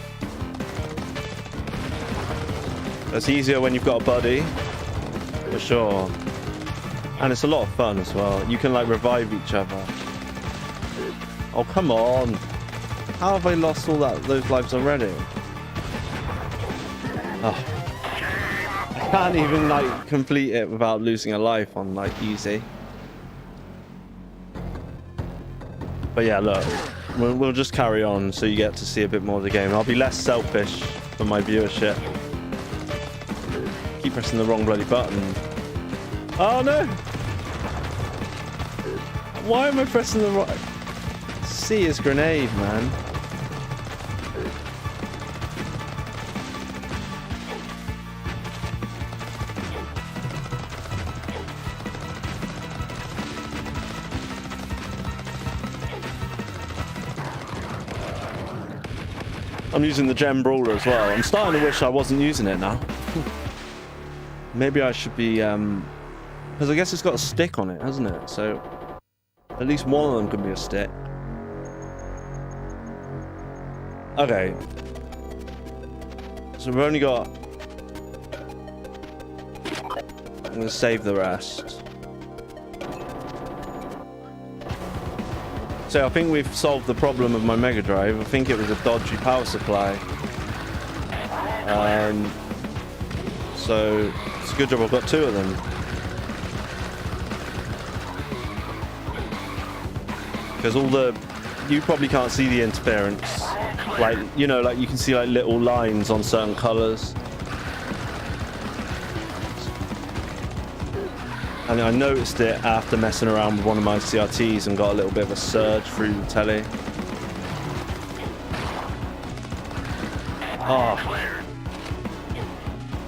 It's easier when you've got a buddy, for sure. And it's a lot of fun as well. You can like revive each other. Oh, come on. How have I lost all those lives already? Oh. I can't even like complete it without losing a life on like easy. But yeah, look, we'll just carry on so you get to see a bit more of the game. I'll be less selfish for my viewership. Keep pressing the wrong bloody button. Oh no! Why am I pressing the right? See his grenade, man. I'm using the gem brawler as well. I'm starting to wish I wasn't using it now. Maybe I should be, because I guess it's got a stick on it, hasn't it? So at least one of them could be a stick. Okay. So we've only got... I'm going to save the rest. So I think we've solved the problem of my Mega Drive. I think it was a dodgy power supply. So it's a good job I've got two of them. Because all the... You probably can't see the interference. Like, you know, like you can see like little lines on certain colors. And I noticed it after messing around with one of my CRTs and got a little bit of a surge through the telly. Oh.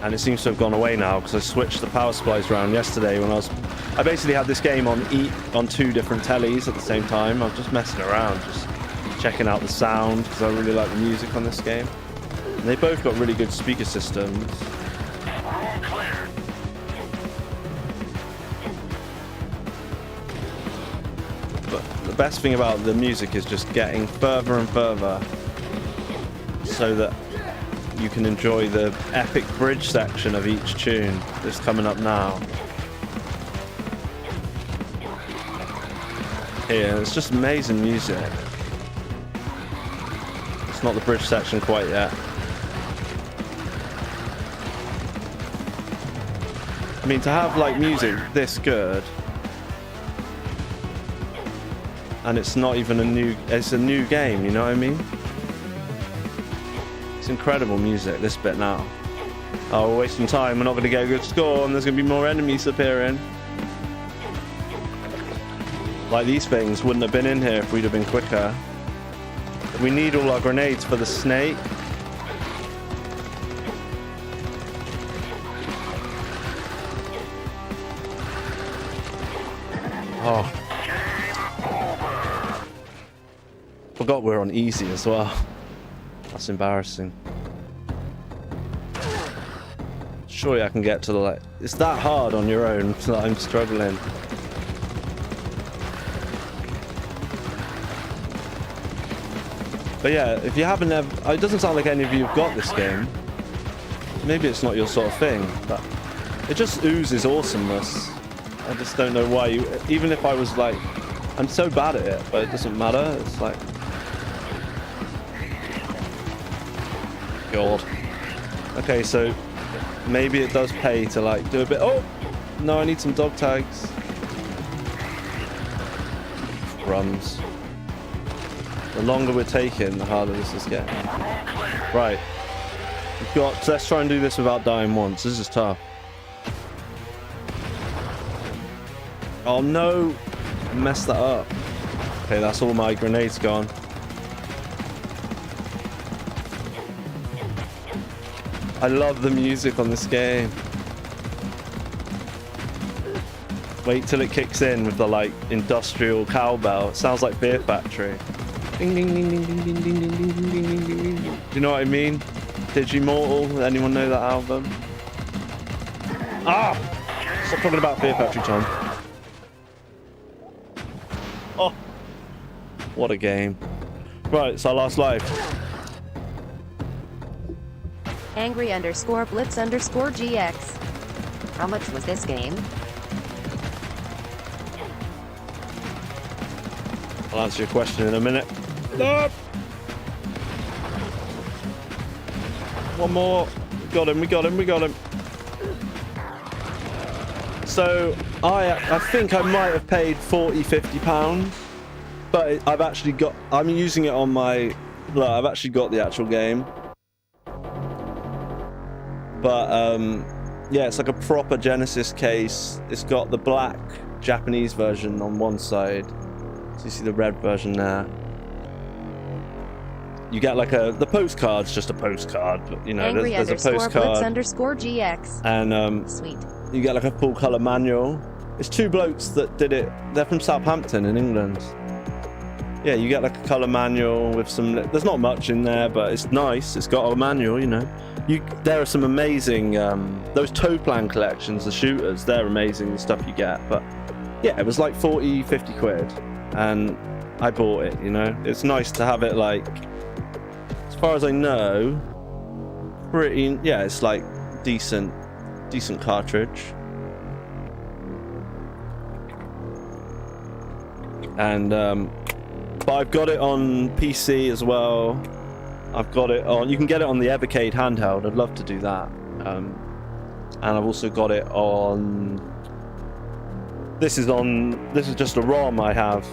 And it seems to have gone away now because I switched the power supplies around yesterday when I basically had this game on two different tellies at the same time. I was just messing around, just checking out the sound because I really like the music on this game. And they both got really good speaker systems. The best thing about the music is just getting further and further so that you can enjoy the epic bridge section of each tune that's coming up now. Here, it's just amazing music. It's not the bridge section quite yet. I mean, to have like music this good, and it's not even it's a new game, you know what I mean? It's incredible music, this bit now. Oh, we're wasting time, we're not going to get a good score, and there's going to be more enemies appearing. Like, these things wouldn't have been in here if we'd have been quicker. We need all our grenades for the snake. Oh. Forgot we're on easy as well. That's embarrassing. Surely I can get to the like... It's that hard on your own that I'm struggling. But yeah, if you haven't ever... It doesn't sound like any of you have got this game. Maybe it's not your sort of thing, but it just oozes awesomeness. I just don't know why you... Even if I was like... I'm so bad at it, but it doesn't matter. It's like... God. Okay, so maybe it does pay to like do a bit... Oh! No, I need some dog tags. Crumbs. The longer we're taking, the harder this is getting. Right. We've got... Let's try and do this without dying once. This is tough. Oh no! I messed that up. Okay, that's all my grenades gone. I love the music on this game. Wait till it kicks in with the like industrial cowbell. It sounds like Fear Factory. Ding ding ding ding ding ding ding ding ding ding ding ding. Do you know what I mean? Digimortal. Anyone know that album? Ah! Stop talking about Fear Factory, John. Oh, what a game! Right, it's our last life. Angry_Blitz_GX. How much was this game? I'll answer your question in a minute. No! One more. We got him, we got him, we got him. So, I think I might have paid £40–50 But I've actually got. I'm using it on my. Look, I've actually got the actual game. But yeah, it's like a proper Genesis case. It's got the black Japanese version on one side. So you see the red version there. You get like the postcard's just a postcard, but you know, Angry there's a postcard. _Blitz_GX. And Sweet. you get like a full color manual. It's two blokes that did it. They're from Southampton in England. Yeah, you get like a color manual with some. There's not much in there, but it's nice. It's got a manual, you know. There are some amazing those toe plan collections, the shooters. They're amazing, the stuff you get. But yeah, it was like 40, 50 quid, and I bought it. You know, it's nice to have it like. As far as I know, pretty. Yeah, it's like decent cartridge. And but I've got it on PC as well. I've got it on. You can get it on the Evercade handheld. I'd love to do that. And I've also got it on. This is just a ROM I have.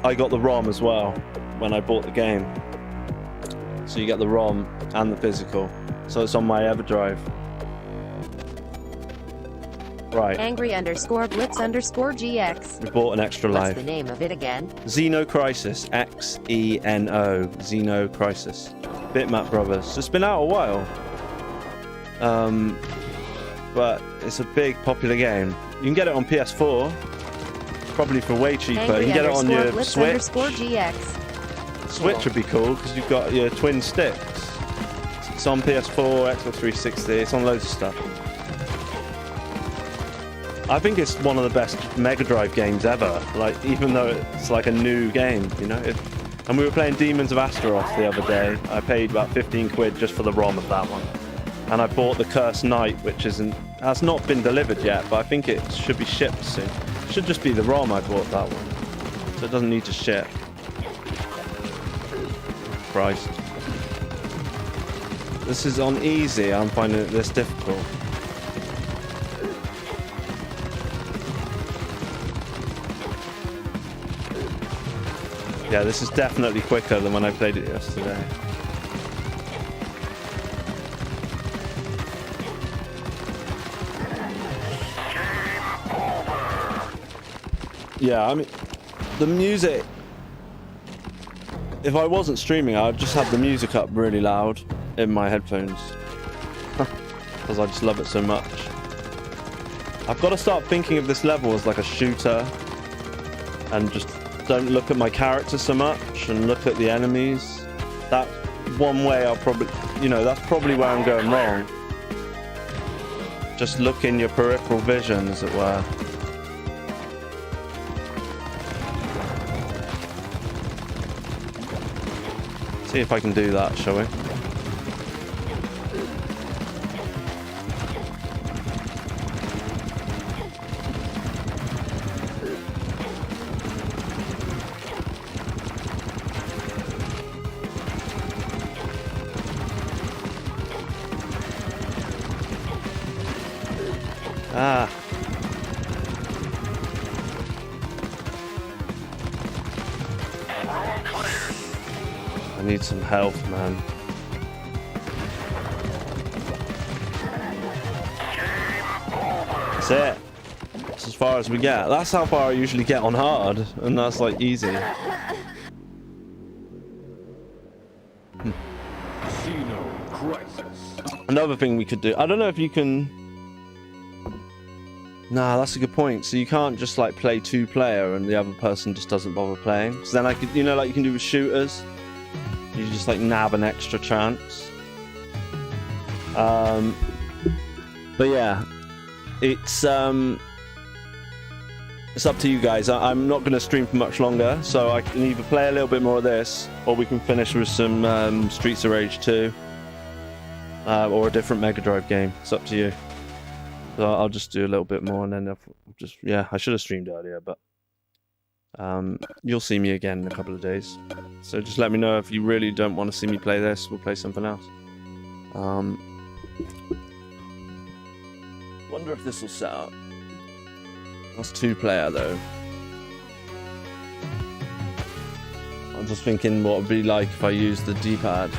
I got the ROM as well when I bought the game. So you get the ROM and the physical. So it's on my EverDrive. Right. Angry_Blitz_GX. We bought an extra What's life. the name of it again? Xeno Crisis. Xeno. Xeno Crisis. Bitmap Brothers. It's been out a while. But it's a big popular game. You can get it on PS4. Probably for way cheaper. You can get it on your Switch. Switch would be cool because you've got your twin sticks. It's on PS4, Xbox 360. It's on loads of stuff. I think it's one of the best Mega Drive games ever. Like, even though it's like a new game, you know. And we were playing Demons of Astaroth the other day. I paid about 15 quid just for the ROM of that one. And I bought the Cursed Knight, which has not been delivered yet, but I think it should be shipped soon. It should just be the ROM I bought that one, so it doesn't need to ship. Christ. This is on easy. I'm finding it this difficult. Yeah, this is definitely quicker than when I played it yesterday. Yeah, I mean, the music... If I wasn't streaming, I'd just have the music up really loud in my headphones. Because I just love it so much. I've got to start thinking of this level as like a shooter. And just don't look at my character so much and look at the enemies. That's one way I'll probably... You know, that's probably where I'm going wrong. Just look in your peripheral vision, as it were. See if I can do that, shall we? Ah. I need some health, man. That's it. That's as far as we get. That's how far I usually get on hard, and that's like easy. Xeno Crisis. Another thing we could do. I don't know if you can. Nah, that's a good point. So you can't just like play two-player and the other person just doesn't bother playing. So then I could, you know, like you can do with shooters. You just like nab an extra chance. But yeah, it's up to you guys. I'm not going to stream for much longer, so I can either play a little bit more of this, or we can finish with some Streets of Rage 2, or a different Mega Drive game. It's up to you. So I'll just do a little bit more, and then I should have streamed earlier, but you'll see me again in a couple of days. So just let me know if you really don't want to see me play this. We'll play something else. Wonder if this will set up. That's two-player though. I'm just thinking what it would be like if I used the D-pad.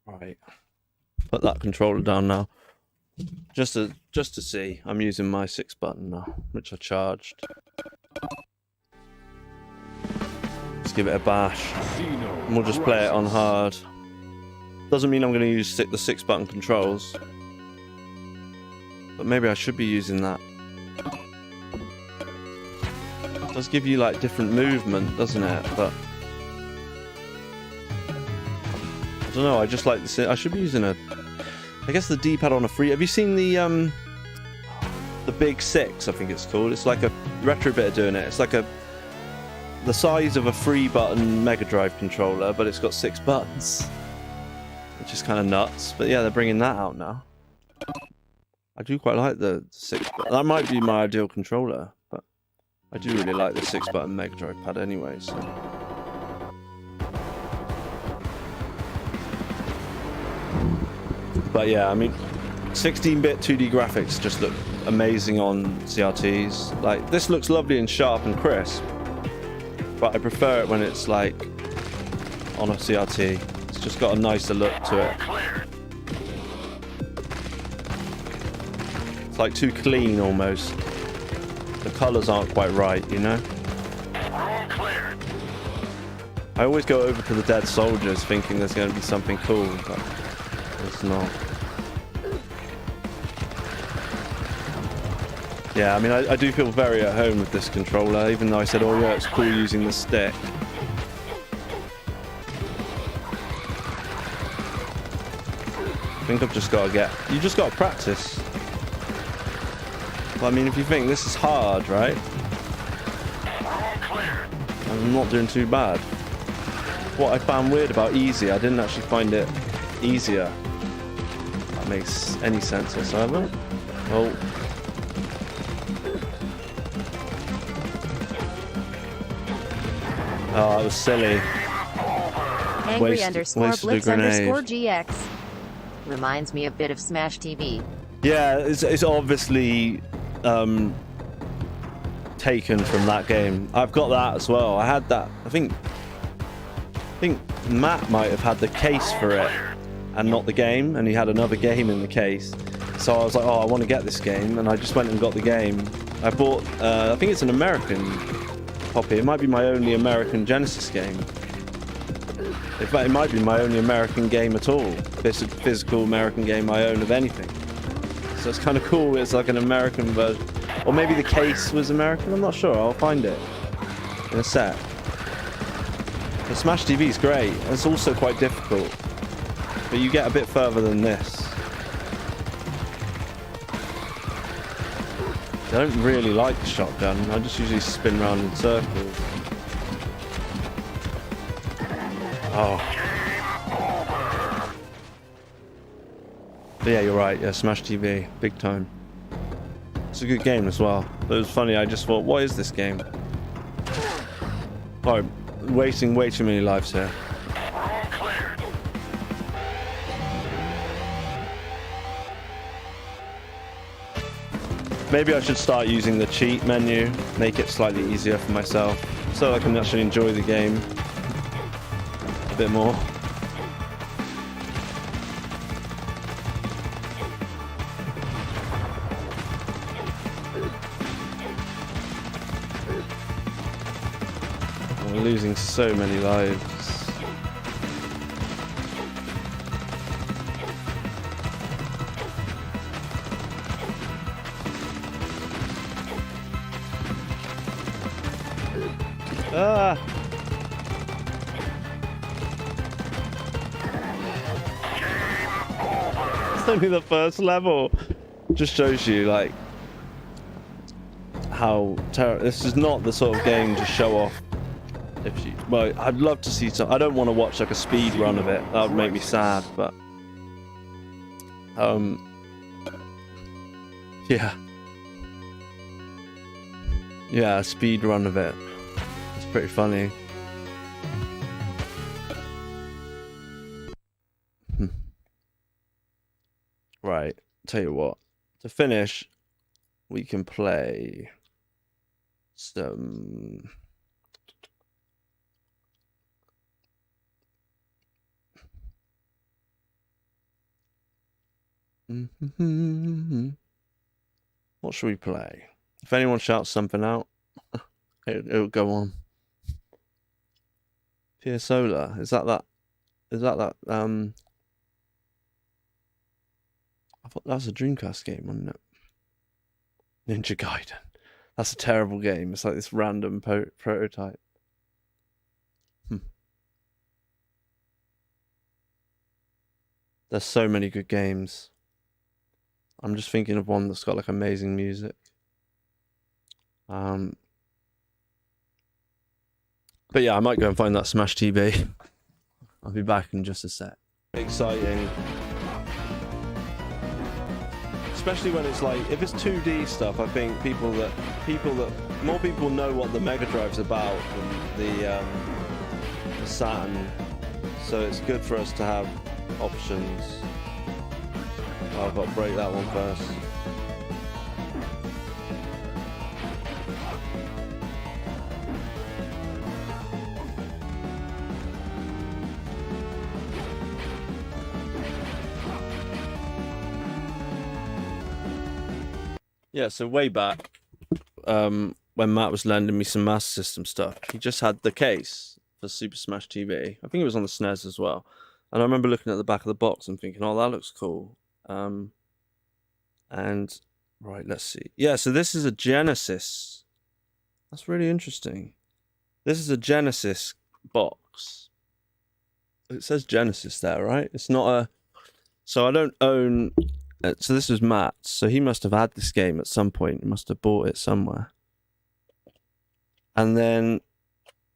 Right, put that controller down now. Just to see, I'm using my 6 button now, which I charged. Let's give it a bash, and we'll just play it on hard. Doesn't mean I'm going to use the 6 button controls, but maybe I should be using that. It does give you like different movement, doesn't it? But I don't know, I just like this. I should be using I guess the D-pad on a free. Have you seen the Big 6, I think it's called? It's like a retro bit of doing it. It's like the size of a 3-button Mega Drive controller, but it's got 6 buttons, which is kind of nuts. But yeah, they're bringing that out now. I do quite like the 6 button. That might be my ideal controller, but I do really like the 6-button Mega Drive pad anyway, so. But yeah, I mean, 16-bit 2D graphics just look amazing on CRTs. Like, this looks lovely and sharp and crisp, but I prefer it when it's like on a CRT. It's just got a nicer look to it. It's like too clean almost. The colors aren't quite right, you know? I always go over to the Dead Soldiers thinking there's going to be something cool, but it's not. Yeah, I mean, I do feel very at home with this controller, even though I said, oh yeah, it's cool using the stick. I think I've just got to you just got to practice. I mean, if you think this is hard, right? I'm not doing too bad. What I found weird about easy, I didn't actually find it easier. That makes any sense whatsoever. Oh. Oh, that was silly. Angry underscore Blitz underscore GX. Reminds me a bit of Smash TV. Yeah, it's obviously taken from that game. I've got that as well. I had that. I think Matt might have had the case for it and not the game, and he had another game in the case. So I was like, oh, I want to get this game, and I just went and got the game. I bought, I think it's an American copy. It might be my only American Genesis game. In fact, it might be my only American game at all. Physical American game I own of anything. So it's kind of cool. It's like an American version. Or maybe the case was American. I'm not sure. I'll find it in a sec. The Smash TV is great. It's also quite difficult. But you get a bit further than this. I don't really like the shotgun. I just usually spin around in circles. Oh. But yeah, you're right. Yeah, Smash TV. Big time. It's a good game as well. But it was funny. I just thought, what is this game? Oh, I'm wasting way too many lives here. Maybe I should start using the cheat menu, make it slightly easier for myself, so I can actually enjoy the game a bit more. I'm losing so many lives. only the first level. Just shows you like how terrible. This is not the sort of game to show off. If you, well, I'd love to see some. I don't want to watch like a speed run of it. That would make me sad. But yeah, a speed run of it. It's pretty funny. Right, tell you what. To finish, we can play some. What should we play? If anyone shouts something out, it'll go on. Pure Solar, is that? I thought that was a Dreamcast game, wasn't it? Ninja Gaiden. That's a terrible game. It's like this random prototype. There's so many good games. I'm just thinking of one that's got like amazing music. But yeah, I might go and find that Smash TV. I'll be back in just a sec. Exciting. Especially when it's like, if it's 2D stuff, I think more people know what the Mega Drive's about than the Saturn. So it's good for us to have options. Oh, I've got to break that one first. Yeah, so way back, when Matt was lending me some Master System stuff, he just had the case for Super Smash TV. I think it was on the SNES as well. And I remember looking at the back of the box and thinking, oh, that looks cool. And, right, let's see. Yeah, so this is a Genesis. That's really interesting. This is a Genesis box. It says Genesis there, right? It's not a... So I don't own... So this was Matt's. So he must have had this game at some point. He must have bought it somewhere. And then,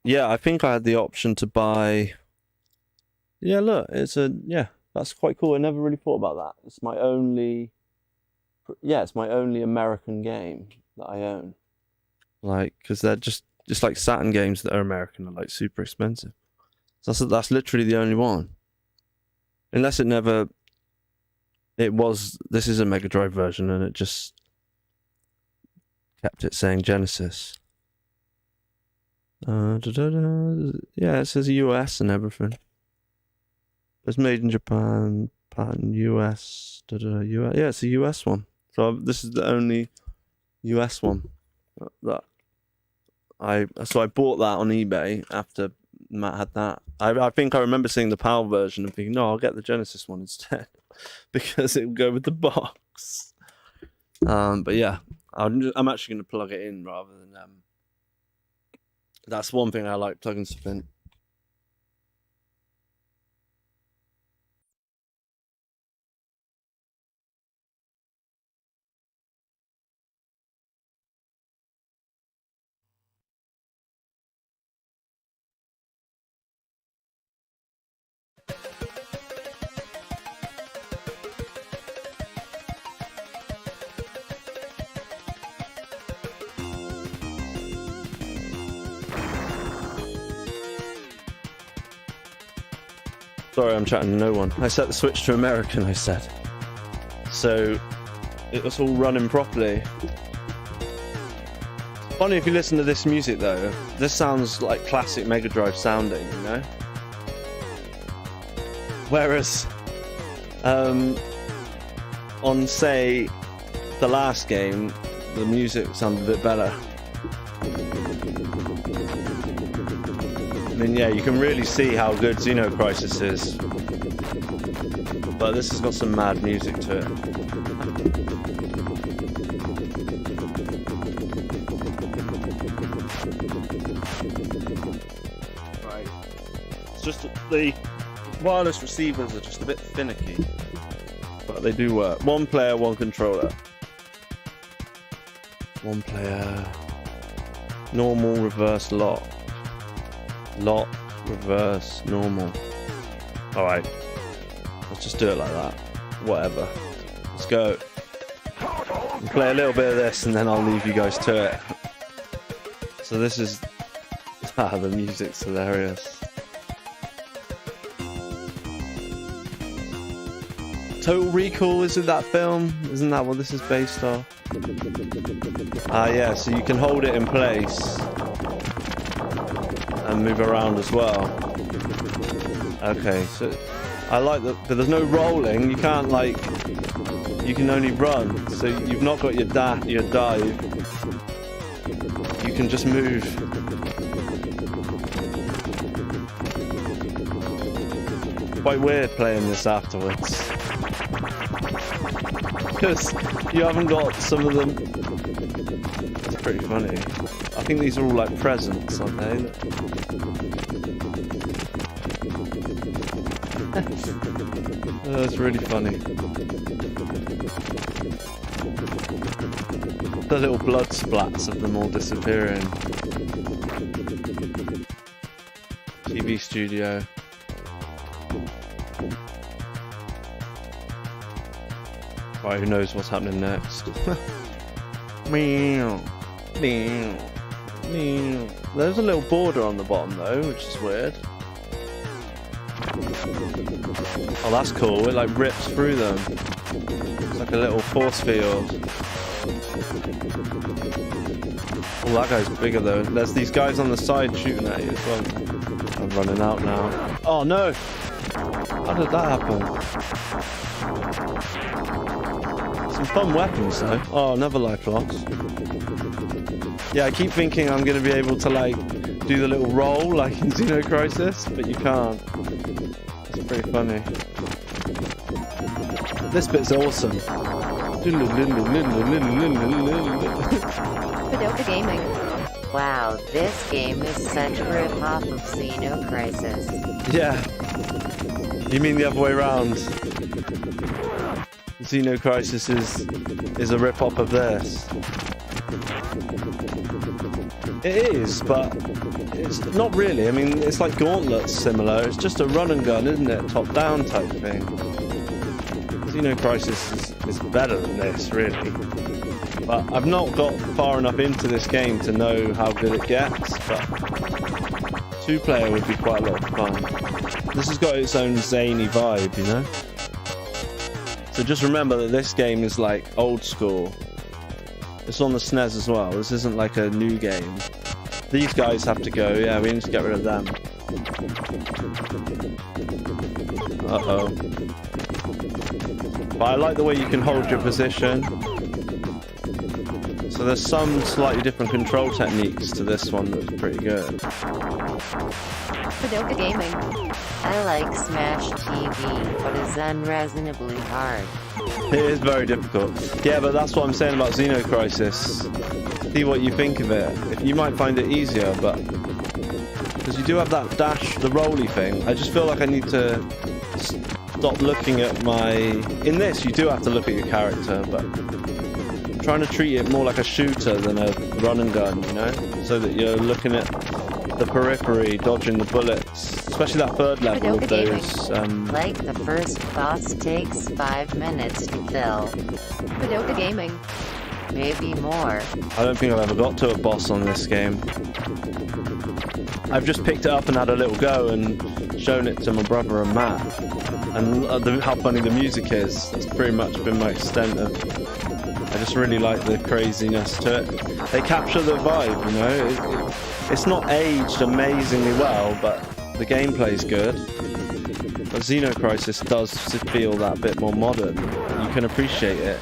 yeah, I think I had the option to buy... Yeah, look, it's a... Yeah, that's quite cool. I never really thought about that. It's my only... Yeah, it's my only American game that I own. Like, because they're just like Saturn games that are American are like super expensive. So that's literally the only one. Unless it never... It was... This is a Mega Drive version and it just kept it saying Genesis. Yeah, it says US and everything. It's made in Japan, patent US, US. Yeah, it's a US one. So this is the only US one that I bought that on eBay after Matt had that. I think I remember seeing the PAL version and thinking, no, I'll get the Genesis one instead because it would go with the box. But yeah, I'm actually going to plug it in rather than that's one thing I like, plugging stuff in. Sorry, I'm chatting to no one. I set the switch to American, I said. So, it was all running properly. Funny if you listen to this music though, this sounds like classic Mega Drive sounding, you know? Whereas, on say, the last game, the music sounded a bit better. I mean, yeah, you can really see how good Xeno Crisis is. But this has got some mad music to it. Right. It's just the wireless receivers are just a bit finicky. but they do work. One player, one controller. One player. Normal, reverse, lock. Lock, reverse, normal. Alright. Let's just do it like that. Whatever. Let's go. I'll play a little bit of this and then I'll leave you guys to it. So this is... the music's hilarious. Total Recall, isn't that film? Isn't that what this is based off? Ah, yeah, so you can hold it in place and move around as well. Okay, so I like that, but there's no rolling. You can't, like, you can only run. So you've not got your dive. You can just move. Quite weird playing this afterwards. Because you haven't got some of them. It's pretty funny. I think these are all like presents, aren't they? That's really funny. The little blood splats of them all disappearing. TV studio. Right, who knows what's happening next? Meow. Meow. Meow. There's a little border on the bottom though, which is weird. Oh, that's cool. It like rips through them. It's like a little force field. Oh, that guy's bigger though. There's these guys on the side shooting at you as well. I'm running out now. Oh no! How did that happen? Some fun weapons though. Oh, another life lost. Yeah, I keep thinking I'm going to be able to like do the little roll like in Xeno Crisis, but you can't. It's pretty funny. This bit's awesome. Padoka Gaming. Wow, this game is such a rip-off of Xeno Crisis. Yeah. You mean the other way around? Xeno Crisis is a rip-off of this. It is, but it's not really. I mean, it's like Gauntlet's similar. It's just a run and gun, isn't it? Top-down type thing. Xeno Crisis is better than this, really. But I've not got far enough into this game to know how good it gets, but two-player would be quite a lot of fun. This has got its own zany vibe, you know? So just remember that this game is like old school. It's on the SNES as well. This isn't like a new game. These guys have to go. Yeah, we need to get rid of them. Uh-oh. But I like the way you can hold your position. So there's some slightly different control techniques to this one that's pretty good. Padoka Gaming. I like Smash TV, but it's unreasonably hard. It is very difficult. Yeah, but that's what I'm saying about Xeno Crisis. See what you think of it. You might find it easier, but because you do have that dash, the rolly thing, I just feel like I need to stop looking at my... In this, you do have to look at your character, but I'm trying to treat it more like a shooter than a run and gun, you know? So that you're looking at the periphery, dodging the bullets. Especially that third level with those... Like the first boss takes 5 minutes to kill. Padoka Gaming. Maybe more. I don't think I've ever got to a boss on this game. I've just picked it up and had a little go and shown it to my brother and Matt. And how funny the music is. That's pretty much been my extent of... I just really like the craziness to it. They capture the vibe, you know? It's not aged amazingly well, but the gameplay's good. But Xeno Crisis does feel that bit more modern. You can appreciate it.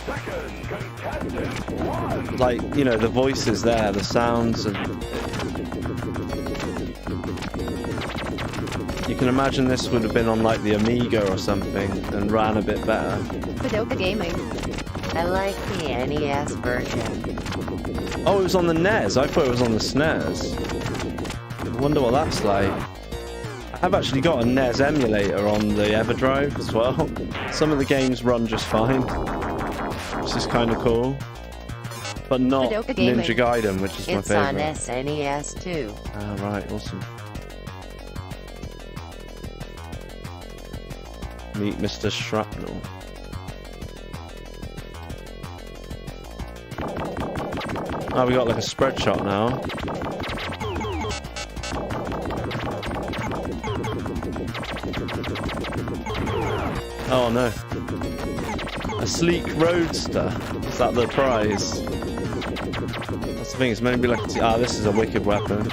Like, you know, the voices there, the sounds, and you can imagine this would have been on like the Amiga or something and ran a bit better. Padoka Gaming. I like the NES version. Oh, it was on the NES. I thought it was on the SNES. I wonder what that's like. I I've actually got a NES emulator on the EverDrive as well. Some of the games run just fine, which is kind of cool. But not Ninja Gaiden, which is my favorite. It's on SNES too. Ah, right, awesome. Meet Mr. Shrapnel. Oh, we got like a spread shot now. Oh no. A sleek roadster. Is that the prize? That's the thing, it's meant to be like ah, this is a wicked weapon.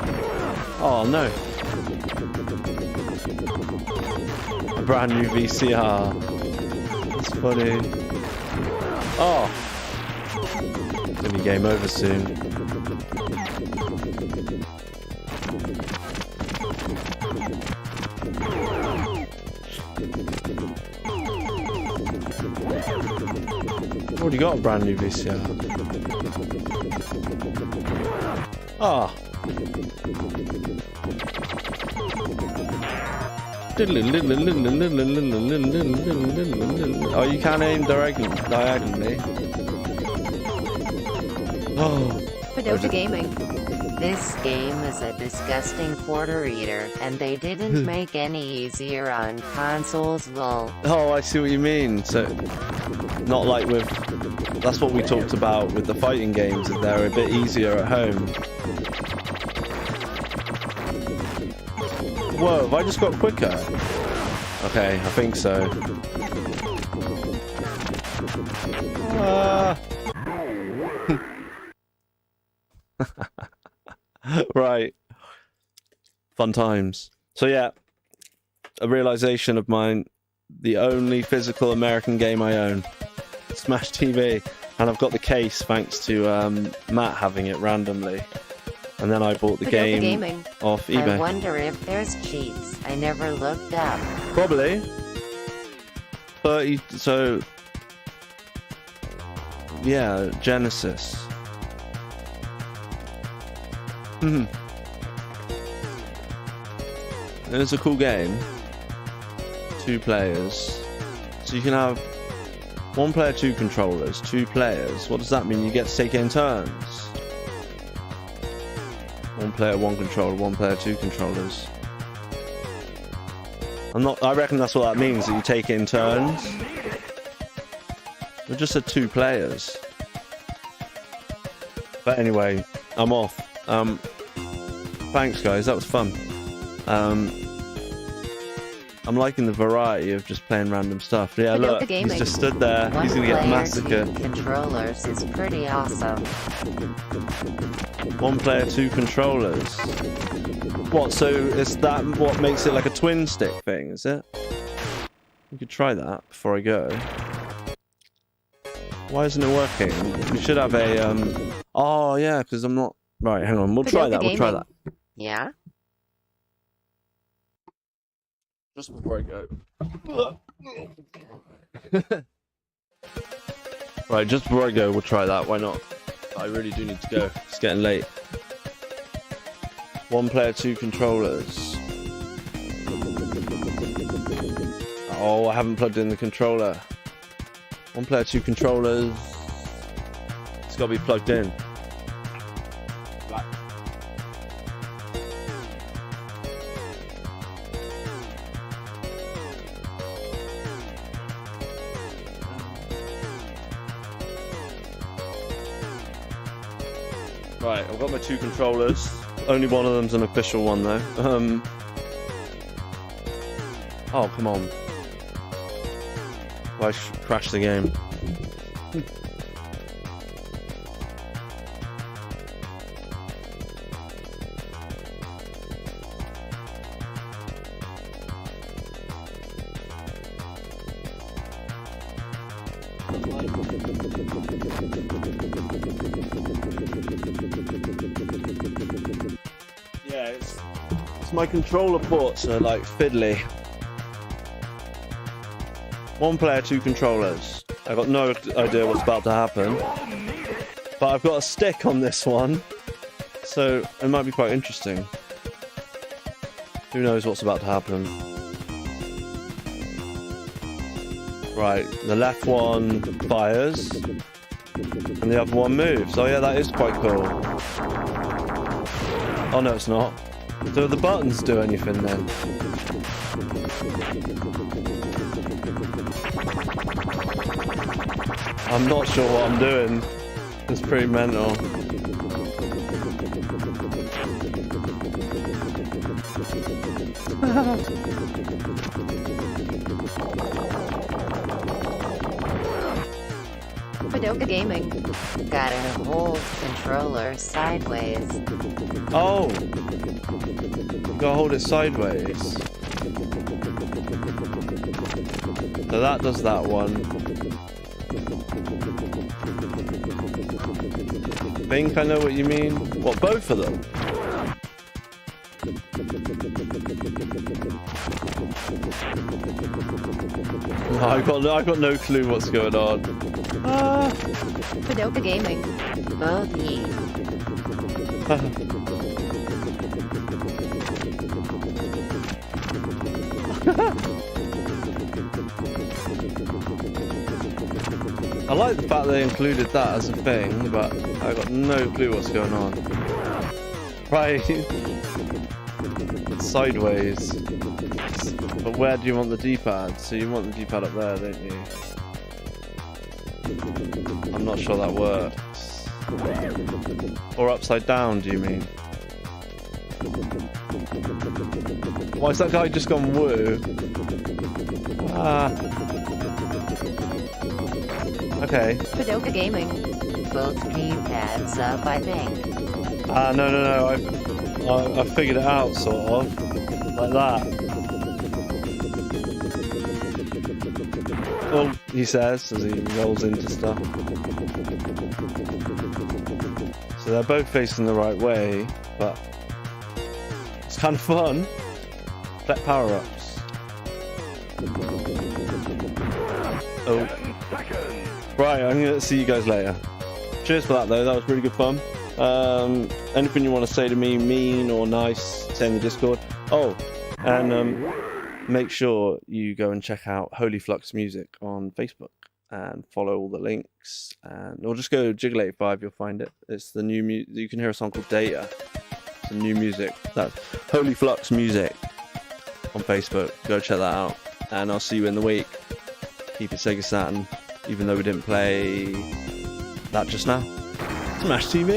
Oh no. A brand new VCR. That's funny. Oh. It's gonna be game over soon. Already got a brand new VCR. Ah. Oh, you can't aim diagonally. Oh. Fedota Gaming. This game is a disgusting quarter eater, and they didn't make any easier on consoles, lol. Oh, I see what you mean. So, not like with... That's what we talked about with the fighting games, that they're a bit easier at home. Whoa, have I just got quicker? Okay, I think so. Right. Fun times. So yeah, a realization of mine, the only physical American game I own. Smash TV. And I've got the case thanks to Matt having it randomly. And then I bought the game off eBay. I wonder if there's cheats. I never looked up. Probably. 30, so... Yeah, Genesis. It's a cool game. 2 players. So you can have 1 player, 2 controllers, 2 players. What does that mean? You get to take it in turns. 1 player, 1 controller, 1 player, 2 controllers. I reckon that's what that means, that you take it in turns. We just said 2 players. But anyway, I'm off. Thanks guys, that was fun. I'm liking the variety of just playing random stuff. Yeah, look, he's just stood there. He's gonna get massacred. 2 controllers is pretty awesome. 1 player, 2 controllers. What? So is that what makes it like a twin stick thing? Is it? We could try that before I go. Why isn't it working? We should have a Oh yeah, because I'm not. Right, hang on. We'll try that. We'll try that. Yeah. Just before I go. Right, just before I go, we'll try that. Why not? I really do need to go. It's getting late. 1 player, 2 controllers. Oh, I haven't plugged in the controller. 1 player, 2 controllers. It's got to be plugged in. Right, I've got my 2 controllers. Only one of them's an official one though. Oh, come on. I crashed the game. Yeah, it's my controller ports are like fiddly. 1 player, 2 controllers. I got no idea what's about to happen, but I've got a stick on this one, so it might be quite interesting. Who knows what's about to happen? Right, the left one fires, and the other one moves. Oh yeah, that is quite cool. Oh no, it's not. Do the buttons do anything then? I'm not sure what I'm doing. It's pretty mental. Padoka Gaming. Gotta hold controller sideways. Oh! You gotta hold it sideways. So that does that one. I think I know what you mean. What, both of them? No, I got no clue what's going on. Padoka Gaming. Both ye. I like the fact they included that as a thing, but I got no clue what's going on. Right. Sideways. But where do you want the D-pad? So you want the D-pad up there, don't you? I'm not sure that works. Or upside down, do you mean? Why is that guy just gone woo? Ah. Okay. Padoka Gaming. Both keypads up, I think. No. I figured it out, sort of. Like that. Well, he says as he rolls into stuff. So they're both facing the right way, but it's kind of fun. Collect power-ups. Oh. Right, I'm going to see you guys later. Cheers for that, though. That was really good fun. Anything you want to say to me, mean or nice, say in the Discord. Oh, and make sure you go and check out Holy Flux Music on Facebook and follow all the links. Or just go to Jiggle 85, you'll find it. It's the new music. You can hear a song called Data. It's the new music. That's Holy Flux Music on Facebook. Go check that out. And I'll see you in the week. Keep it Sega Saturn, even though we didn't play that just now. Smash TV.